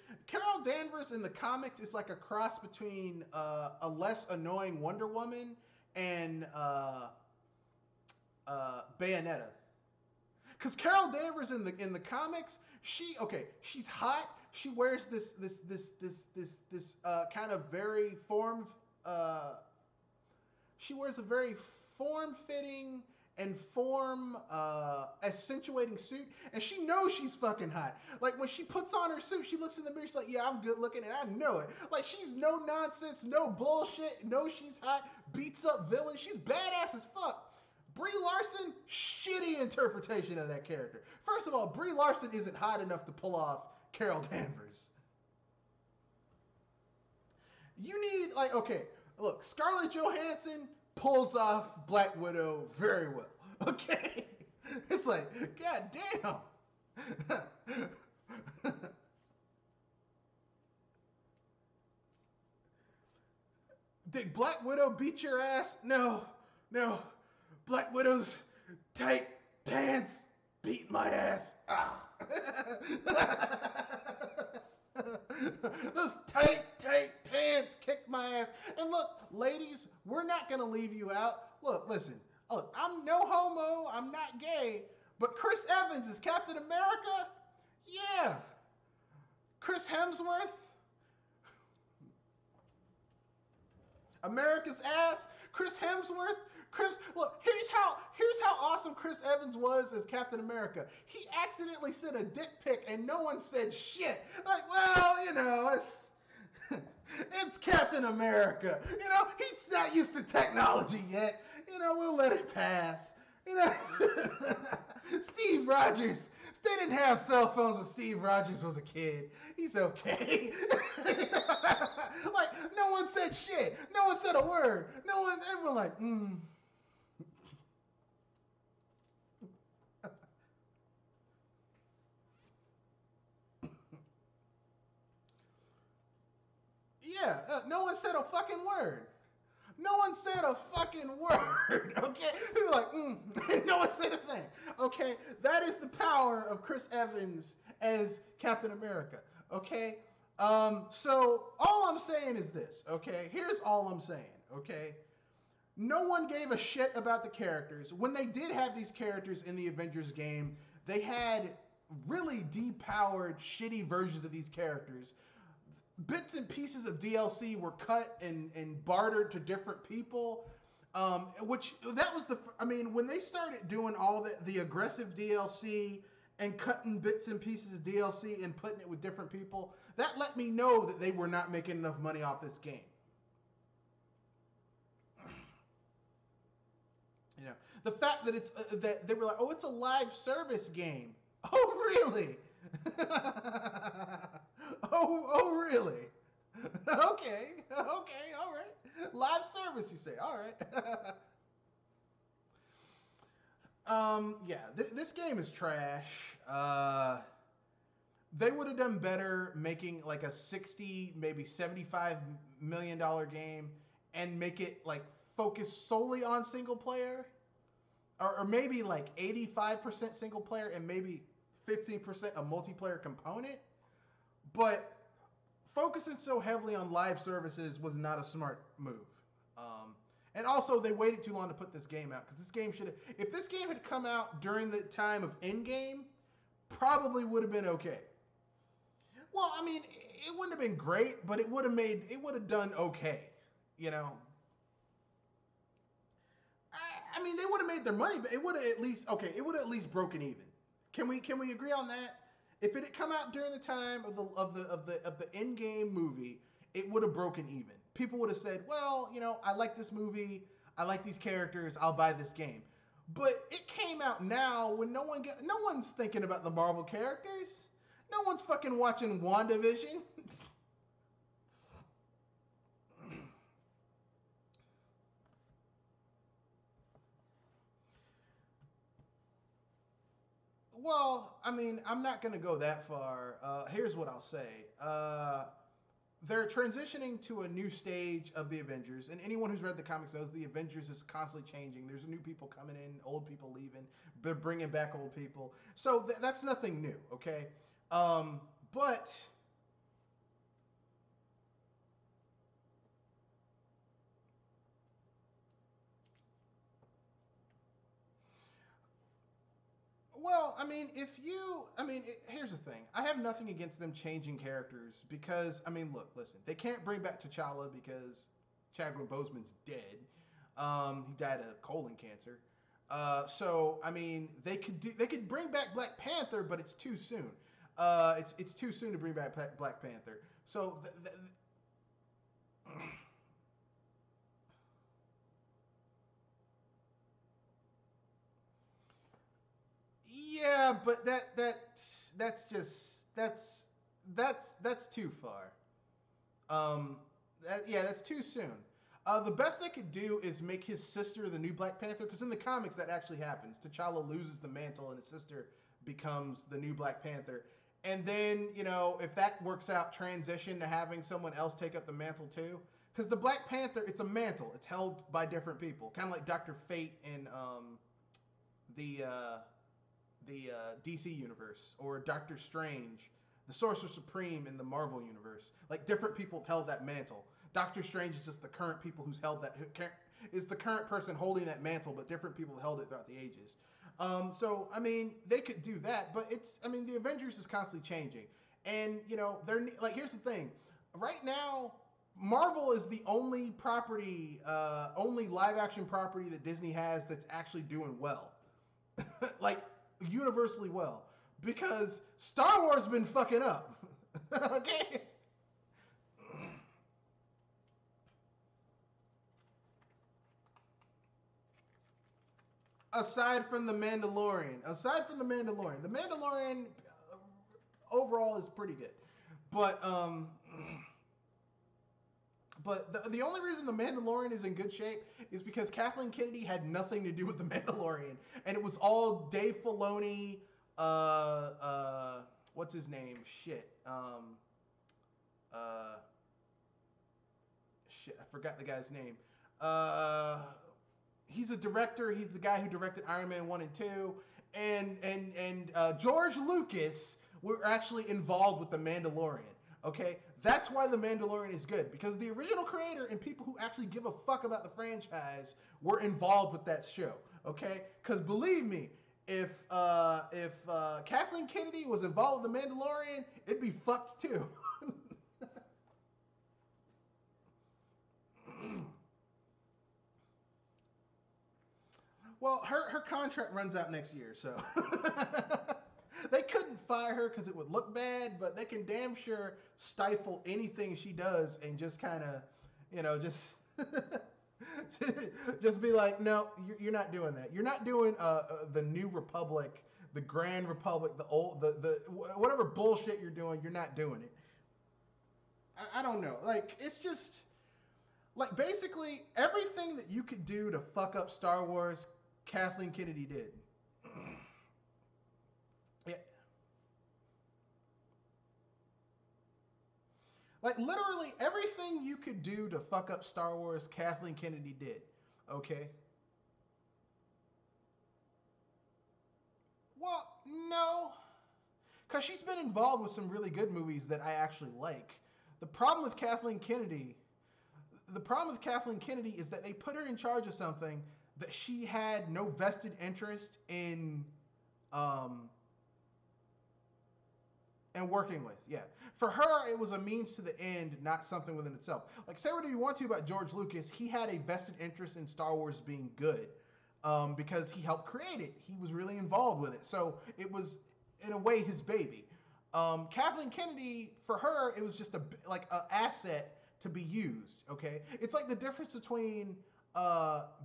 in the comics is like a cross between a less annoying Wonder Woman and Bayonetta. Because Carol Danvers in the comics, she's hot. She wears this kind of very she wears a very form-fitting and accentuating suit, and she knows she's fucking hot. Like when she puts on her suit, she looks in the mirror, she's like, yeah, I'm good looking, and I know it. Like she's no nonsense, no bullshit, knows she's hot, beats up villains, she's badass as fuck. Brie Larson, shitty interpretation of that character. First of all, Brie Larson isn't hot enough to pull off Carol Danvers. You need, like, okay, look, Scarlett Johansson pulls off Black Widow very well. Okay? It's like, god damn. Did Black Widow beat your ass? No. Black Widow's tight pants beat my ass. Ah. Those tight pants kicked my ass. And look, ladies, we're not going to leave you out. Look, listen. Look, I'm no homo. I'm not gay. But Chris Evans is Captain America? Yeah. Chris Hemsworth? America's ass? Chris Hemsworth? Look, here's how awesome Chris Evans was as Captain America. He accidentally sent a dick pic and no one said shit. Like, well, you know, it's Captain America. You know, he's not used to technology yet. You know, we'll let it pass. You know, Steve Rogers. They didn't have cell phones when Steve Rogers was a kid. He's okay. Like, no one said shit. No one said a word. Everyone like, Yeah, no one said a fucking word. No one said a fucking word, okay? People were like, no one said a thing, okay? That is the power of Chris Evans as Captain America, okay? So all I'm saying is this, okay? Here's all I'm saying, okay? No one gave a shit about the characters. When they did have these characters in the Avengers game, they had really depowered, shitty versions of these characters. Bits and pieces of DLC were cut and bartered to different people, which that was when they started doing all the aggressive DLC and cutting bits and pieces of DLC and putting it with different people, that let me know that they were not making enough money off this game. You know, the fact that it's that they were like, oh, it's a live service game. Oh, really? oh, really? Okay, all right. Live service, you say? All right. Yeah, this game is trash. They would have done better making like a $60, maybe $75 million game and make it like focus solely on single player, or maybe like 85% single player and maybe 15% a multiplayer component. But focusing so heavily on live services was not a smart move. And also, they waited too long to put this game out because this game should have. If this game had come out during the time of Endgame, probably would have been okay. Well, I mean, it wouldn't have been great, but it would have done okay. You know, I mean, they would have made their money, but it would have at least It would have at least broken even. Can we agree on that? If it had come out during the time of the Endgame movie, it would have broken even. People would have said, "Well, you know, I like this movie, I like these characters, I'll buy this game." But it came out now when no one's thinking about the Marvel characters. No one's fucking watching WandaVision. Well, I mean, I'm not going to go that far. Here's what I'll say. They're transitioning to a new stage of the Avengers, and anyone who's read the comics knows the Avengers is constantly changing. There's new people coming in, old people leaving, they're bringing back old people. So that's nothing new, okay? But well, I mean, here's the thing. I have nothing against them changing characters because, I mean, look, listen, they can't bring back T'Challa because Chadwick Boseman's dead. He died of colon cancer. So, I mean, they could bring back Black Panther, but it's too soon. It's too soon to bring back Black Panther. So, yeah, but that's too far. Yeah, that's too soon. The best they could do is make his sister the new Black Panther, because in the comics that actually happens. T'Challa loses the mantle, and his sister becomes the new Black Panther. And then, you know, if that works out, transition to having someone else take up the mantle too. Because the Black Panther, it's a mantle. It's held by different people, kind of like Doctor Fate in the DC universe, or Doctor Strange, the Sorcerer Supreme in the Marvel universe. Like, different people have held that mantle. Doctor Strange is just the current people who's held that, is the current person holding that mantle, but different people have held it throughout the ages. So, I mean, they could do that, but the Avengers is constantly changing. And, you know, they're, like, here's the thing. Right now, Marvel is the only property, only live action property that Disney has that's actually doing well. Like, universally well. Because Star Wars has been fucking up. Okay? Aside from the Mandalorian, the Mandalorian overall is pretty good. But the only reason the Mandalorian is in good shape is because Kathleen Kennedy had nothing to do with the Mandalorian, and it was all Dave Filoni. What's his name? I forgot the guy's name. He's a director. He's the guy who directed Iron Man 1 and 2. And George Lucas were actually involved with The Mandalorian. Okay? That's why The Mandalorian is good. Because the original creator and people who actually give a fuck about the franchise were involved with that show. Okay? Because believe me, if Kathleen Kennedy was involved with The Mandalorian, it'd be fucked too. Well, her contract runs out next year, so they couldn't fire her because it would look bad, but they can damn sure stifle anything she does and just kind of, you know, just just be like, no, you're not doing that. You're not doing the New Republic, the Grand Republic, the whatever bullshit you're doing. You're not doing it. I don't know. Like, it's just like basically everything that you could do to fuck up Star Wars, Kathleen Kennedy did. Yeah. Like literally everything you could do to fuck up Star Wars, Kathleen Kennedy did. Okay. Well, no, because she's been involved with some really good movies that I actually like. The problem with Kathleen Kennedy, the problem with Kathleen Kennedy is that they put her in charge of something that she had no vested interest um, in working with. Yeah, for her, it was a means to the end, not something within itself. Like, say whatever you want to about George Lucas, he had a vested interest in Star Wars being good because he helped create it. He was really involved with it, so it was in a way his baby. Kathleen Kennedy, for her, it was just an asset to be used. Okay, it's like the difference between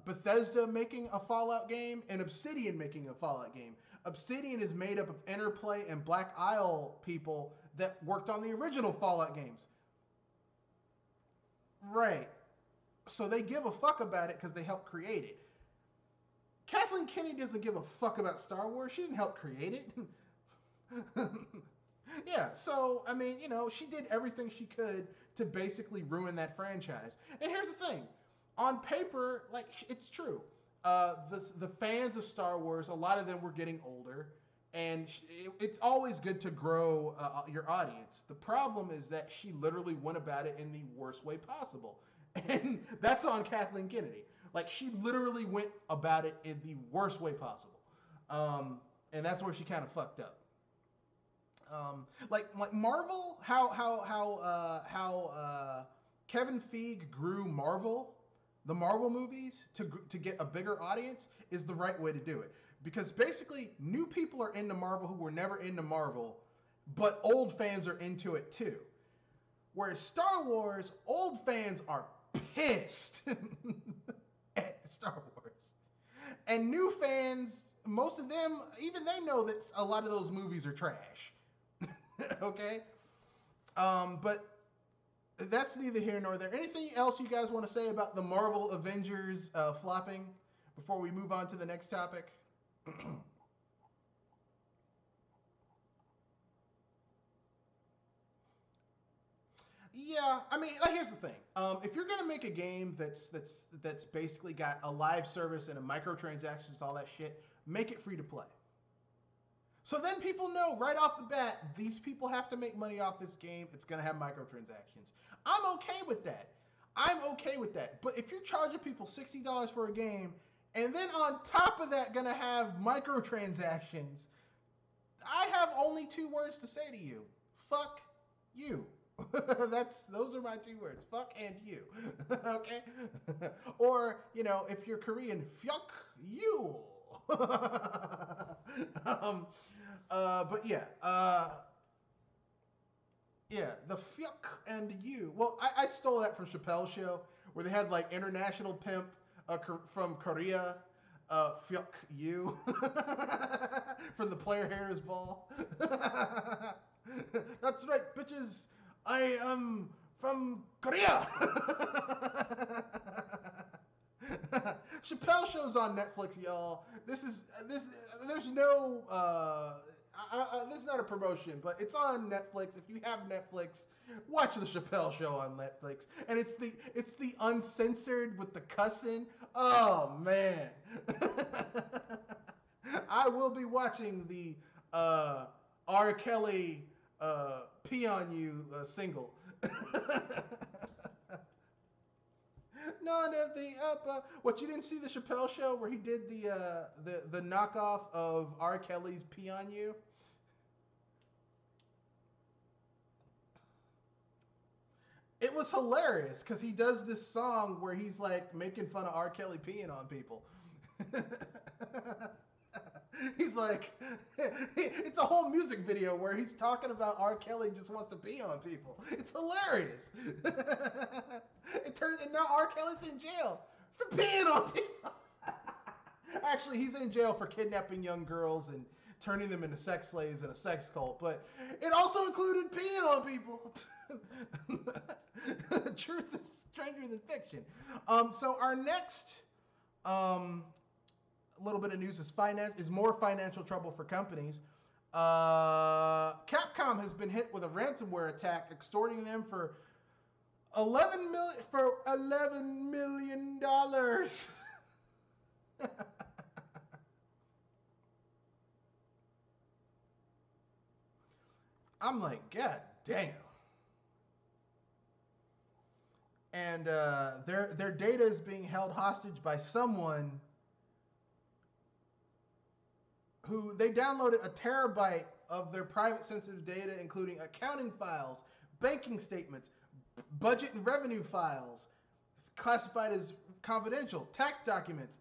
Bethesda making a Fallout game and Obsidian making a Fallout game. Obsidian is made up of Interplay and Black Isle people that worked on the original Fallout games. Right. So they give a fuck about it because they helped create it. Kathleen Kennedy doesn't give a fuck about Star Wars. She didn't help create it. Yeah, so, I mean, she did everything she could to basically ruin that franchise. And here's the thing. On paper, it's true. The fans of Star Wars, a lot of them were getting older, and it's always good to grow your audience. The problem is that she literally went about it in the worst way possible. And that's on Kathleen Kennedy. She literally went about it in the worst way possible. And that's where she kind of fucked up. Like Marvel, how Kevin Feige grew Marvel, the Marvel movies to get a bigger audience is the right way to do it. Because basically, new people are into Marvel who were never into Marvel, but old fans are into it too. Whereas Star Wars, old fans are pissed at Star Wars. And new fans, most of them, even they know that a lot of those movies are trash. Okay? But that's neither here nor there. Anything else you guys want to say about the Marvel Avengers flopping before we move on to the next topic? Yeah, I mean, here's the thing. If you're gonna make a game that's basically got a live service and a microtransactions, all that shit, make it free to play. So then people know right off the bat, these people have to make money off this game. It's gonna have microtransactions. I'm okay with that. But if you're charging people $60 for a game, and then on top of that gonna have microtransactions, I have only two words to say to you. Fuck you. Those are my two words. Fuck and you. Okay? Or, if you're Korean, fuck you. But yeah, the fuck and you. Well, I stole that from Chappelle's show where they had international pimp from Korea, fuck you, from the Player Harris Ball. That's right, bitches. I am from Korea. Chappelle Show's on Netflix, y'all. There's no this is not a promotion, but it's on Netflix. If you have Netflix, watch the Chappelle Show on Netflix. And it's the uncensored with the cussing. Oh man. I will be watching the R. Kelly Pee on You single. None of the what, you didn't see the Chappelle Show where he did the knockoff of R. Kelly's Pee on You? It was hilarious because he does this song where he's making fun of R. Kelly peeing on people. He's it's a whole music video where he's talking about R. Kelly just wants to pee on people. It's hilarious. And now R. Kelly's in jail for peeing on people. Actually, he's in jail for kidnapping young girls and turning them into sex slaves in a sex cult. But it also included peeing on people. Truth is stranger than fiction. So our next little bit of news is more financial trouble for companies. Capcom has been hit with a ransomware attack extorting them for $11 million. I'm like, God damn. And their data is being held hostage by someone who they downloaded a terabyte of their private sensitive data, including accounting files, banking statements, budget and revenue files, classified as confidential, tax documents,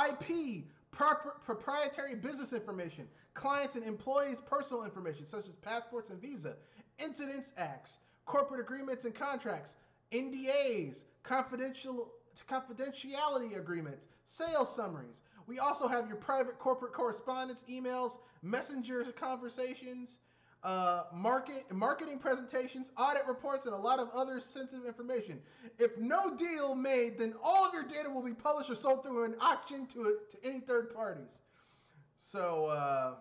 IP, proprietary business information, clients and employees' personal information, such as passports and visa, incidents acts, corporate agreements and contracts, NDAs, confidentiality agreements, sales summaries. We also have your private corporate correspondence, emails, messenger conversations, marketing presentations, audit reports, and a lot of other sensitive information. If no deal made, then all of your data will be published or sold through an auction to any third parties. So,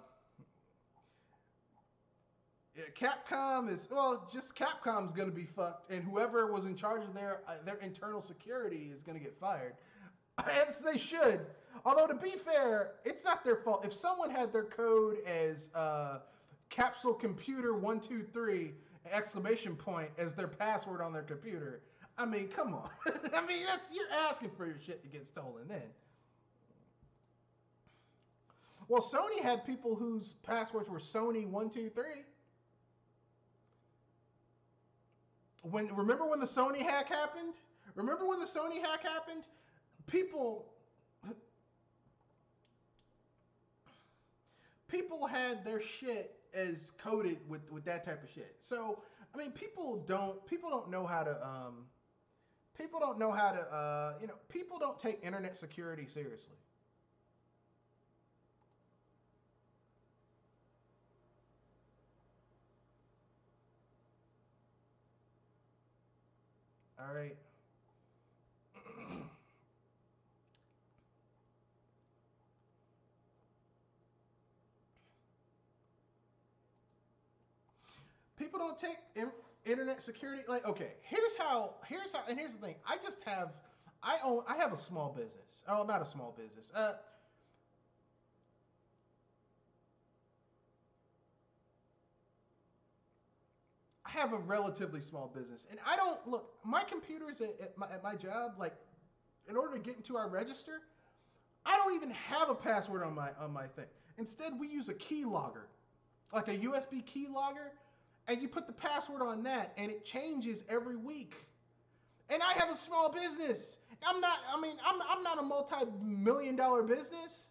Capcom is, well, just Capcom's going to be fucked, and whoever was in charge of their internal security is going to get fired. As they should. Although, to be fair, it's not their fault. If someone had their code as capsule computer 123 exclamation point as their password on their computer, I mean, come on. I mean, you're asking for your shit to get stolen then. Well, Sony had people whose passwords were Sony 123. Remember when the Sony hack happened? People had their shit as coded with that type of shit. So I mean, people don't know how to people don't take internet security seriously. All right. People don't take internet security like, okay, here's how and here's the thing. I have a small business. Oh, not a small business. I have a relatively small business, and I don't look. My computers at my job, like, in order to get into our register, I don't even have a password on my thing. Instead, we use a key logger, like a USB key logger, and you put the password on that, and it changes every week. And I have a small business. I'm not a multi-million-dollar business.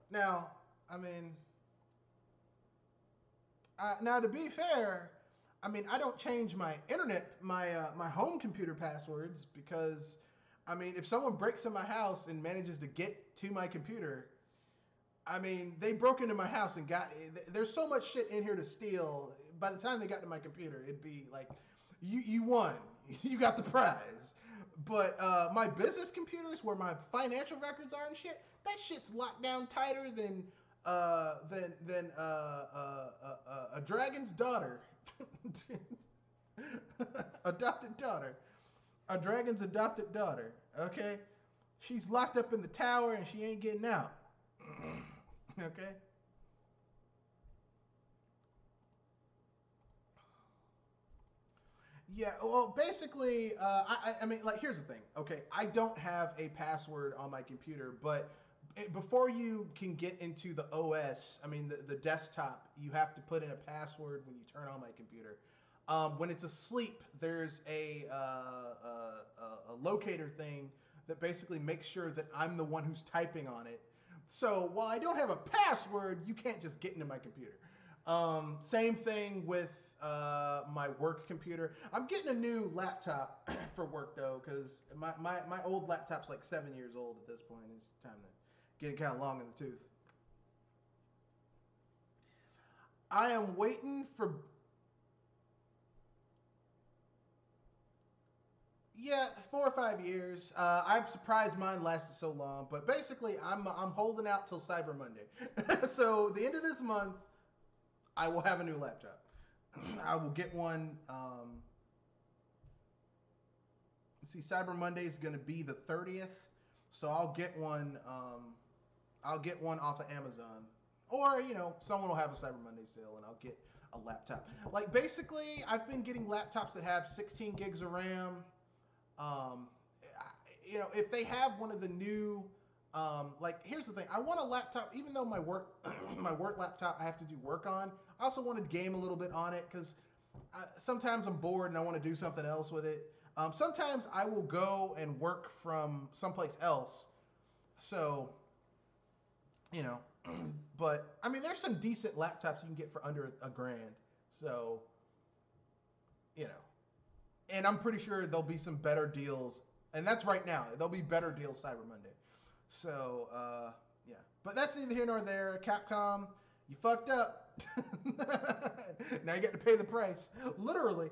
Now, I mean, now to be fair, I mean, I don't change my my home computer passwords because, I mean, if someone breaks in my house and manages to get to my computer, I mean, they broke into my house and there's so much shit in here to steal. By the time they got to my computer, it'd be like, you won, you got the prize. But my business computers, where my financial records are and shit, that shit's locked down tighter than a dragon's daughter, adopted daughter, a dragon's adopted daughter. Okay, she's locked up in the tower and she ain't getting out. Okay. Yeah, well, basically, I mean, like, here's the thing. Okay, I don't have a password on my computer, but before you can get into the OS, I mean, the desktop, you have to put in a password when you turn on my computer. When it's asleep, there's a locator thing that basically makes sure that I'm the one who's typing on it. So while I don't have a password, you can't just get into my computer. Same thing with my work computer. I'm getting a new laptop for work though, because my old laptop's like 7 years old at this point. It's time to get it kind of long in the tooth. I am waiting for. Yeah, 4 or 5 years. I'm surprised mine lasted so long, but basically, I'm holding out till Cyber Monday. So the end of this month, I will have a new laptop. I will get one. Let's see, Cyber Monday is going to be the 30th, so I'll get one. I'll get one off of Amazon, or someone will have a Cyber Monday sale, and I'll get a laptop. Like basically, I've been getting laptops that have 16 gigs of RAM. Um, if they have one of the new, like here's the thing, I want a laptop. Even though my work my work laptop I have to do work on, I also want to game a little bit on it because sometimes I'm bored and I want to do something else with it. Sometimes I will go and work from someplace else. So, you know, but I mean, there's some decent laptops you can get for under a grand. So, you know, and I'm pretty sure there'll be some better deals. And that's right now. There'll be better deals Cyber Monday. So, yeah. But that's neither here nor there. Capcom, you fucked up. Now you got to pay the price. Literally.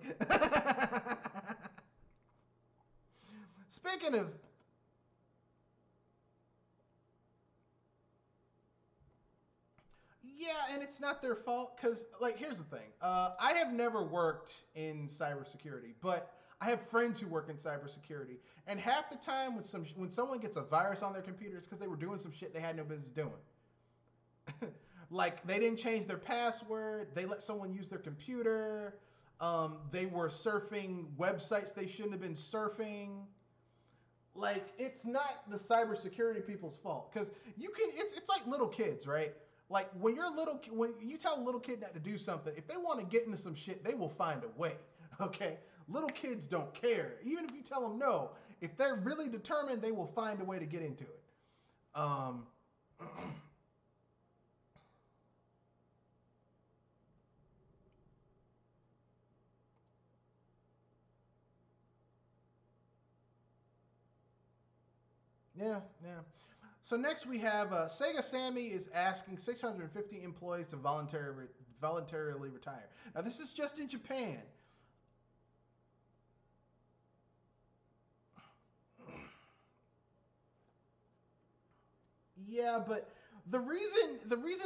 Speaking of, yeah, and it's not their fault because, like, here's the thing. I have never worked in cybersecurity, but I have friends who work in cybersecurity, and half the time when someone gets a virus on their computer, it's because they were doing some shit they had no business doing. Like they didn't change their password, they let someone use their computer, they were surfing websites they shouldn't have been surfing. Like it's not the cybersecurity people's fault because it's like little kids, right? Like when you tell a little kid not to do something, if they want to get into some shit, they will find a way. Okay, little kids don't care. Even if you tell them no, if they're really determined, they will find a way to get into it. Um, yeah, yeah. So next we have Sega Sammy is asking 650 employees to voluntarily retire. Now this is just in Japan. Yeah, but the reason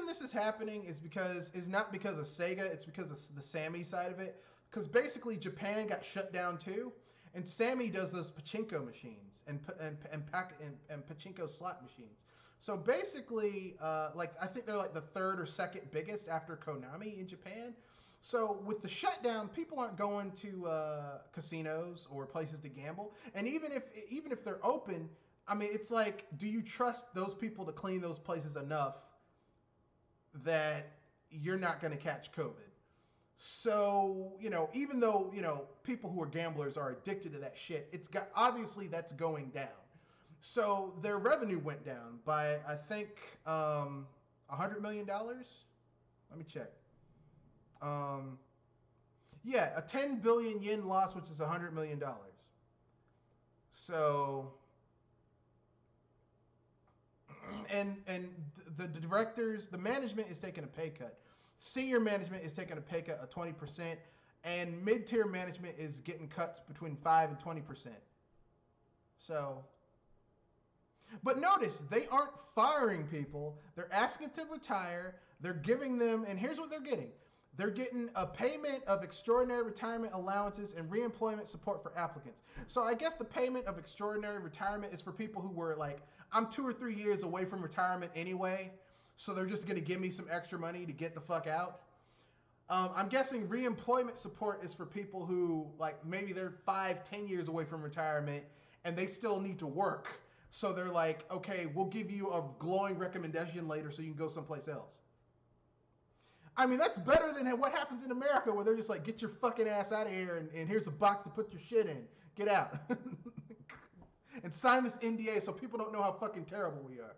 this is happening is not because of Sega, it's because of the Sammy side of it. Because basically Japan got shut down too, and Sammy does those pachinko machines and pachinko slot machines. So basically, like I think they're like the third or second biggest after Konami in Japan. So with the shutdown, people aren't going to casinos or places to gamble, and even if they're open, I mean, it's like, do you trust those people to clean those places enough that you're not going to catch COVID? So, even though, people who are gamblers are addicted to that shit, obviously that's going down. So their revenue went down by, I think, $100 million. Let me check. Um, yeah, a 10 billion yen loss, which is $100 million. So, and the management is taking a pay cut. Senior management is taking a pay cut of 20%, and mid-tier management is getting cuts between 5 and 20%. So, but notice they aren't firing people. They're asking to retire. They're giving them, and here's what they're getting. They're getting a payment of extraordinary retirement allowances and reemployment support for applicants. So I guess the payment of extraordinary retirement is for people who were like, I'm 2 or 3 years away from retirement anyway, so they're just going to give me some extra money to get the fuck out. I'm guessing reemployment support is for people who, like, maybe they're 5, 10 years away from retirement and they still need to work. So they're like, okay, we'll give you a glowing recommendation later so you can go someplace else. I mean, that's better than what happens in America where they're just like, get your fucking ass out of here and here's a box to put your shit in. Get out. And sign this NDA so people don't know how fucking terrible we are.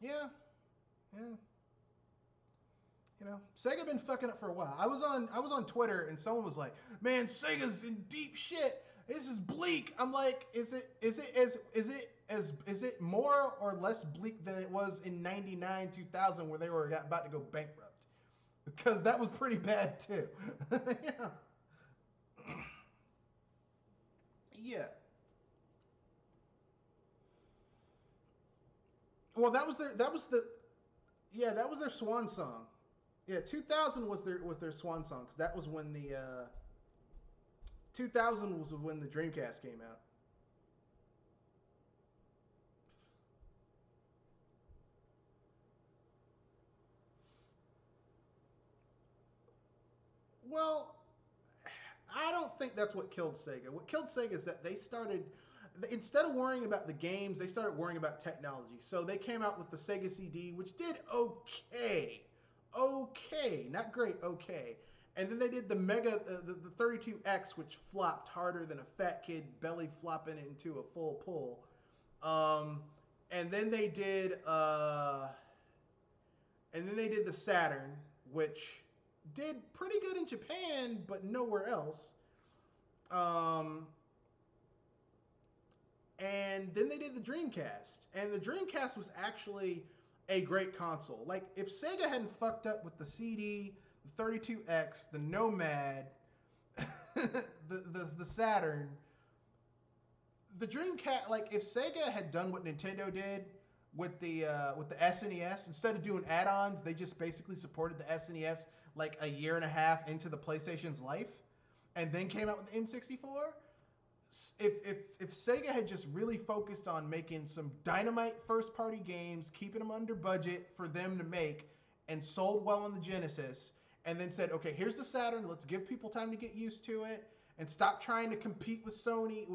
Yeah, yeah. Sega been fucking up for a while. I was on Twitter and someone was like, "Man, Sega's in deep shit. This is bleak." I'm like, is it is it more or less bleak than it was in 99 2000 where they were about to go bankrupt? Because that was pretty bad too. Yeah. Yeah. Well, that was their swan song. Yeah, 2000 was their swan song because that was when the 2000 was when the Dreamcast came out. Well, I don't think that's what killed Sega. What killed Sega is that they started, instead of worrying about the games, they started worrying about technology. So they came out with the Sega CD, which did okay, okay, not great, okay. And then they did the the 32X, which flopped harder than a fat kid belly flopping into a full pull. Um, and then they did, the Saturn, which did pretty good in Japan, but nowhere else. Um, and then they did the Dreamcast, and the Dreamcast was actually a great console. Like if Sega hadn't fucked up with the CD, the 32X, the Nomad, the Saturn, the Dreamcast. Like if Sega had done what Nintendo did with the SNES, instead of doing add-ons, they just basically supported the SNES like a year and a half into the PlayStation's life, and then came out with the N64. If Sega had just really focused on making some dynamite first party games, keeping them under budget for them to make, and sold well on the Genesis, and then said, okay, here's the Saturn, let's give people time to get used to it, and stop trying to compete with Sony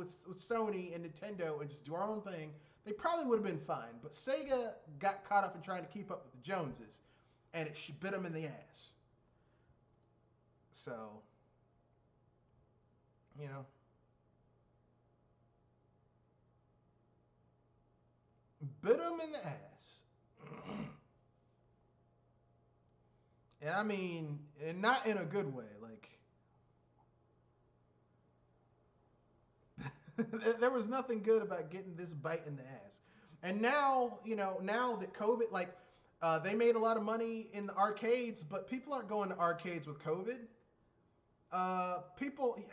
and Nintendo and just do our own thing, they probably would have been fine. But Sega got caught up in trying to keep up with the Joneses, and it bit them in the ass. So, you know. Bit him in the ass. And I mean, and not in a good way. Like, there was nothing good about getting this bite in the ass. And now, now that COVID, like, they made a lot of money in the arcades, but people aren't going to arcades with COVID.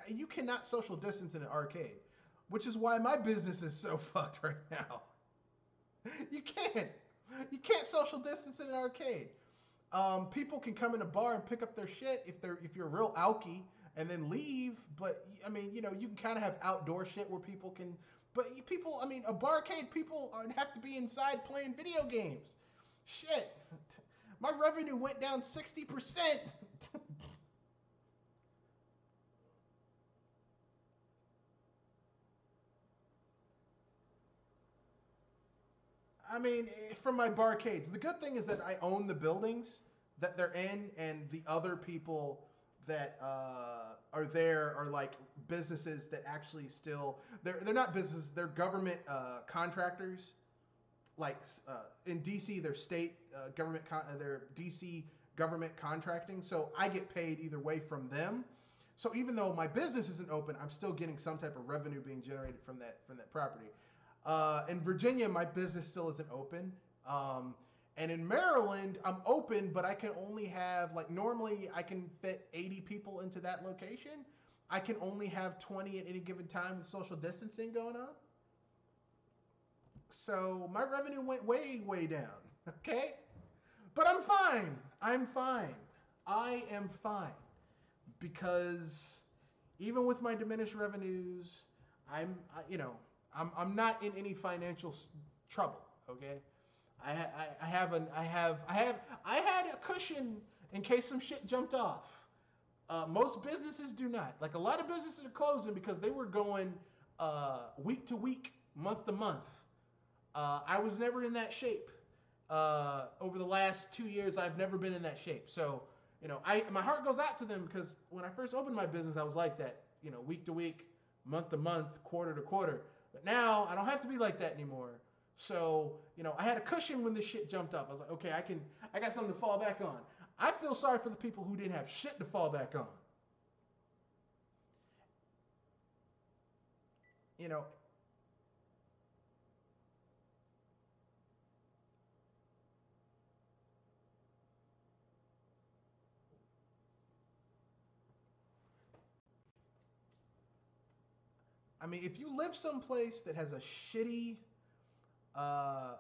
You cannot social distance in an arcade, which is why my business is so fucked right now. You can't. You can't social distance in an arcade. People can come in a bar and pick up their shit if you're real alky and then leave. But I mean, you can kind of have outdoor shit where people can. But people, I mean, a barcade, people have to be inside playing video games. Shit, my revenue went down 60%. I mean, from my barcades. The good thing is that I own the buildings that they're in, and the other people that are there are like businesses that actually still they're not businesses, they're government contractors. Like in DC, they're state they're DC government contracting. So I get paid either way from them. So even though my business isn't open, I'm still getting some type of revenue being generated from that property. In Virginia, my business still isn't open. And in Maryland, I'm open, but I can only have, like, normally I can fit 80 people into that location. I can only have 20 at any given time with social distancing going on. So my revenue went way, way down. Okay? But I'm fine. I'm fine. I am fine. Because even with my diminished revenues, I'm not in any financial trouble. Okay, I had a cushion in case some shit jumped off. Most businesses do not. Like a lot of businesses are closing because they were going week to week, month to month. I was never in that shape. Over the last 2 years, I've never been in that shape. So my heart goes out to them because when I first opened my business, I was like that. Week to week, month to month, quarter to quarter. But now I don't have to be like that anymore. So, I had a cushion when this shit jumped up. I was like, okay, I got something to fall back on. I feel sorry for the people who didn't have shit to fall back on. You know, I mean, if you live someplace that has a shitty uh,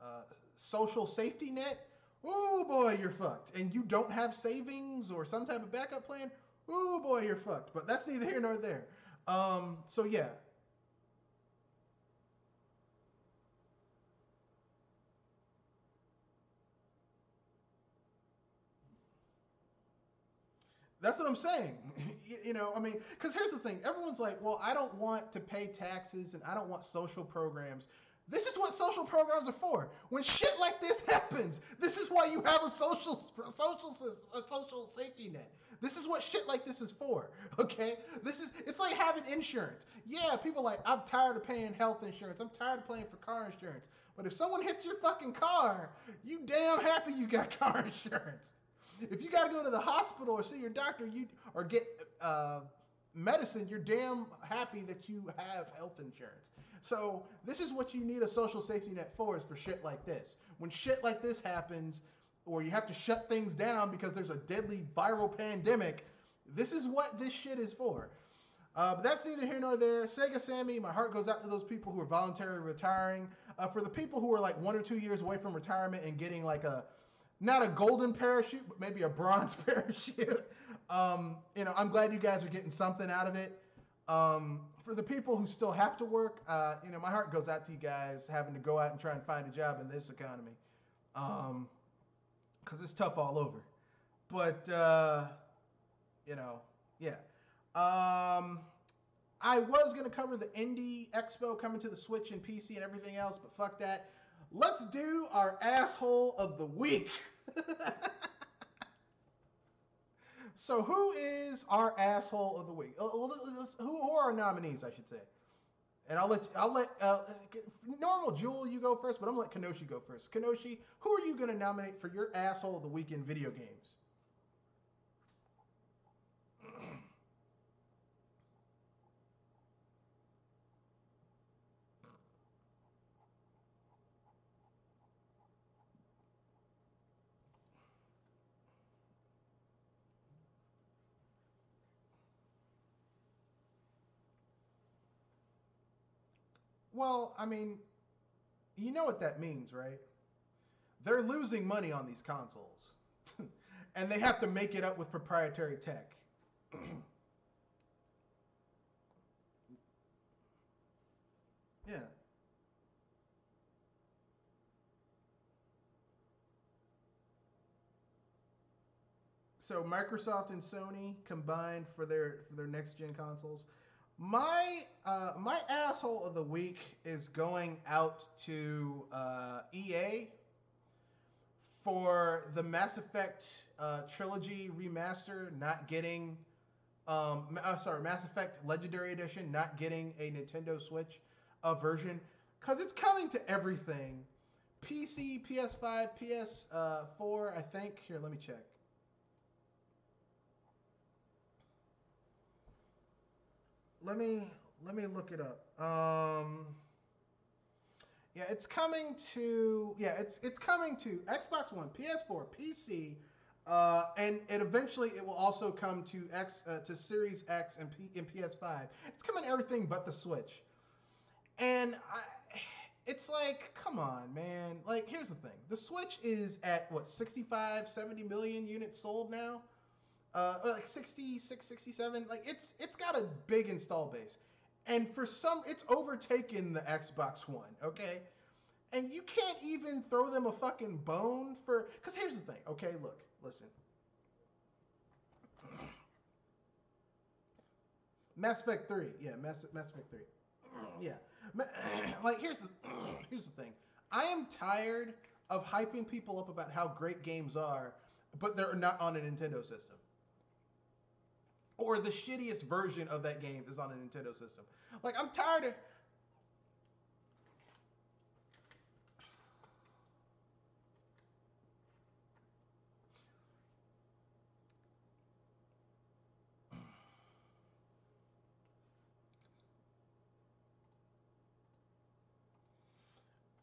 uh, social safety net, oh boy, you're fucked. And you don't have savings or some type of backup plan, oh boy, you're fucked. But that's neither here nor there. So yeah, that's what I'm saying. You know, I mean, because here's the thing: everyone's like, "Well, I don't want to pay taxes and I don't want social programs." This is what social programs are for. When shit like this happens, this is why you have a a social safety net. This is what shit like this is for. Okay, it's like having insurance. Yeah, people are like, I'm tired of paying health insurance. I'm tired of paying for car insurance. But if someone hits your fucking car, you damn happy you got car insurance. If you got to go to the hospital or see your doctor, or get medicine, you're damn happy that you have health insurance. So this is what you need a social safety net for, is for shit like this. When shit like this happens, or you have to shut things down because there's a deadly viral pandemic, this is what this shit is for. But that's neither here nor there. Sega Sammy, my heart goes out to those people who are voluntarily retiring. For the people who are like 1 or 2 years away from retirement and getting like not a golden parachute, but maybe a bronze parachute. I'm glad you guys are getting something out of it. For the people who still have to work, my heart goes out to you guys having to go out and try and find a job in this economy. Because it's tough all over. But, yeah. I was going to cover the Indie Expo coming to the Switch and PC and everything else, but fuck that. Let's do our asshole of the week. So who is our asshole of the week? Who are our nominees, I should say? And I'll let normal Jewel, you go first, but I'm gonna let Kenoshi go first. Kenoshi, who are you gonna nominate for your asshole of the week in video games? Well, I mean, you know what that means, right? They're losing money on these consoles. And they have to make it up with proprietary tech. Yeah. So Microsoft and Sony combined for their next gen consoles. My asshole of the week is going out to EA for the Mass Effect trilogy remaster not getting Mass Effect Legendary Edition not getting a Nintendo Switch version, because it's coming to everything. PC, PS5, PS4, I think. Here, let me check. Let me let me look it up. Yeah, it's coming to Xbox One, PS4, PC, and eventually it will also come to Series X and PS5. It's coming to everything but the Switch. And it's like, come on, man. Like, here's the thing. The Switch is at what, 65, 70 million units sold now? Like 66, 67. Like, it's got a big install base. And for some, it's overtaken the Xbox One, okay? And you can't even throw them a fucking bone for, because here's the thing, okay? Look, listen. Mass Effect 3. Yeah, Mass Effect 3. Yeah. Like, here's the thing. I am tired of hyping people up about how great games are, but they're not on a Nintendo system. Or the shittiest version of that game is on a Nintendo system. Like, I'm tired of...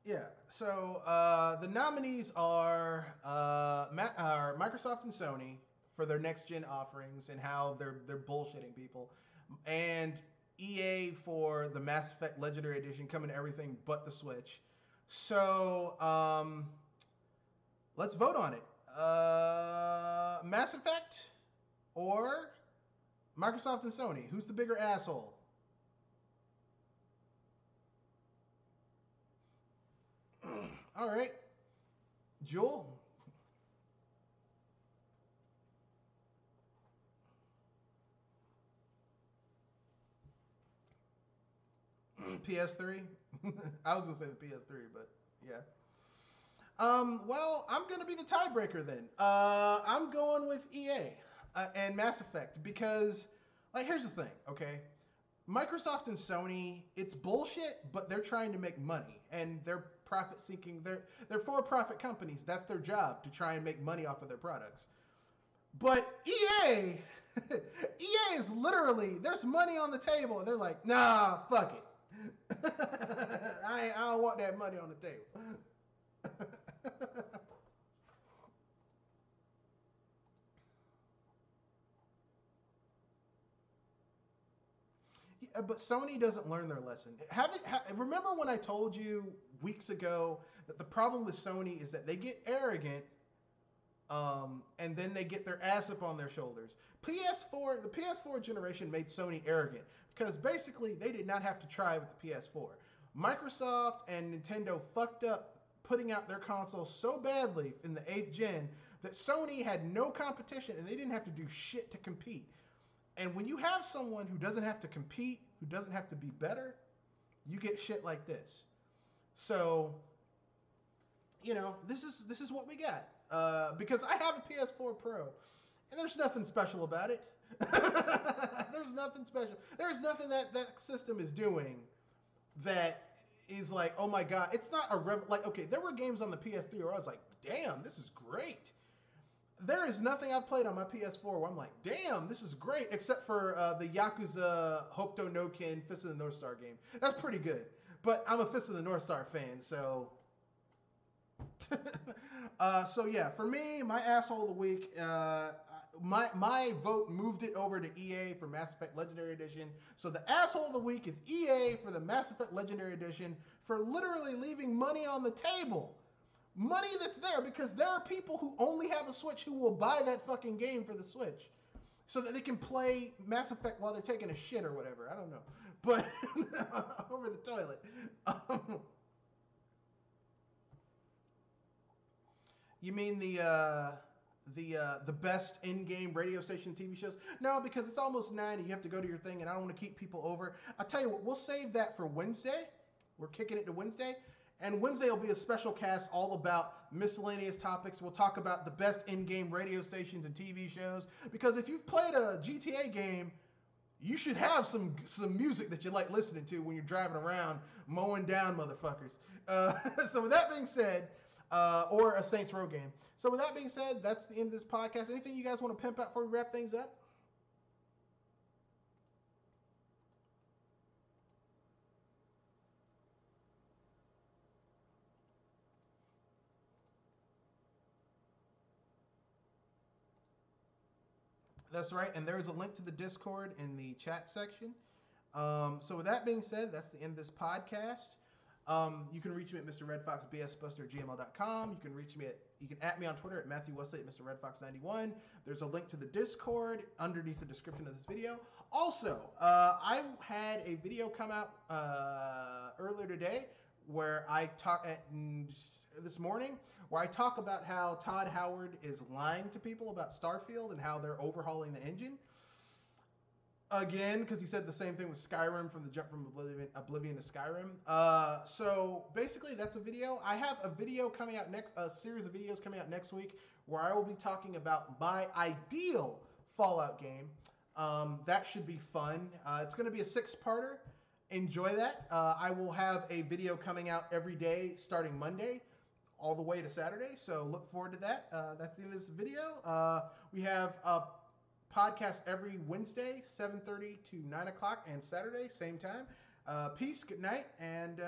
Yeah, so the nominees are Microsoft and Sony for their next gen offerings and how they're bullshitting people, and EA for the Mass Effect Legendary Edition coming to everything but the Switch. So let's vote on it. Mass Effect or Microsoft and Sony? Who's the bigger asshole? All right. Jewel? PS3? I was going to say the PS3, but yeah. Well, I'm going to be the tiebreaker then. I'm going with EA and Mass Effect because, like, here's the thing, okay? Microsoft and Sony, it's bullshit, but they're trying to make money, and they're profit seeking. They're for-profit companies. That's their job, to try and make money off of their products. But EA, EA is literally, there's money on the table, and they're like, nah, fuck it. I don't want that money on the table. Yeah, but Sony doesn't learn their lesson. Remember when I told you weeks ago that the problem with Sony is that they get arrogant, and then they get their ass up on their shoulders. The PS4 generation made Sony arrogant because basically they did not have to try with the PS4. Microsoft and Nintendo fucked up putting out their console so badly in the 8th gen that Sony had no competition and they didn't have to do shit to compete. And when you have someone who doesn't have to compete, who doesn't have to be better, you get shit like this. So, this is what we got. Because I have a PS4 Pro, and there's nothing special about it. There's nothing special. There's nothing that system is doing that is like, oh my god. It's not okay, there were games on the PS3 where I was like, damn, this is great. There is nothing I've played on my PS4 where I'm like, damn, this is great, except for the Yakuza Hokuto no Ken Fist of the North Star game. That's pretty good. But I'm a Fist of the North Star fan, so... so yeah, for me, my asshole of the week, my vote moved it over to EA for Mass Effect Legendary Edition. So the asshole of the week is EA for the Mass Effect Legendary Edition for literally leaving money on the table. Money that's there because there are people who only have a Switch who will buy that fucking game for the Switch so that they can play Mass Effect while they're taking a shit or whatever. I don't know. But over the toilet. You mean the best in-game radio station TV shows? No, because it's almost 9 and you have to go to your thing and I don't want to keep people over. I'll tell you what, we'll save that for Wednesday. We're kicking it to Wednesday. And Wednesday will be a special cast all about miscellaneous topics. We'll talk about the best in-game radio stations and TV shows. Because if you've played a GTA game, you should have some music that you like listening to when you're driving around mowing down motherfuckers. So with that being said, or a Saints Row game. So with that being said, that's the end of this podcast. Anything you guys want to pimp out before we wrap things up? That's right, and there's a link to the Discord in the chat section. So with that being said, that's the end of this podcast. You can reach me at mrredfoxbsbuster@gmail.com. You can at me on Twitter at Matthew Wesley at mrredfox91. There's a link to the Discord underneath the description of this video. Also, I had a video come out earlier today where I talk this morning where I talk about how Todd Howard is lying to people about Starfield and how they're overhauling the engine. Again, because he said the same thing with Skyrim from the jump from Oblivion to Skyrim. So basically, that's a video. I have a video coming out a series of videos coming out next week where I will be talking about my ideal Fallout game. That should be fun. It's going to be a 6-parter. Enjoy that. I will have a video coming out every day starting Monday all the way to Saturday. So look forward to that. That's the end of this video. We have a podcast every Wednesday, 7:30 to 9 o'clock, and Saturday, same time. Peace, good night, and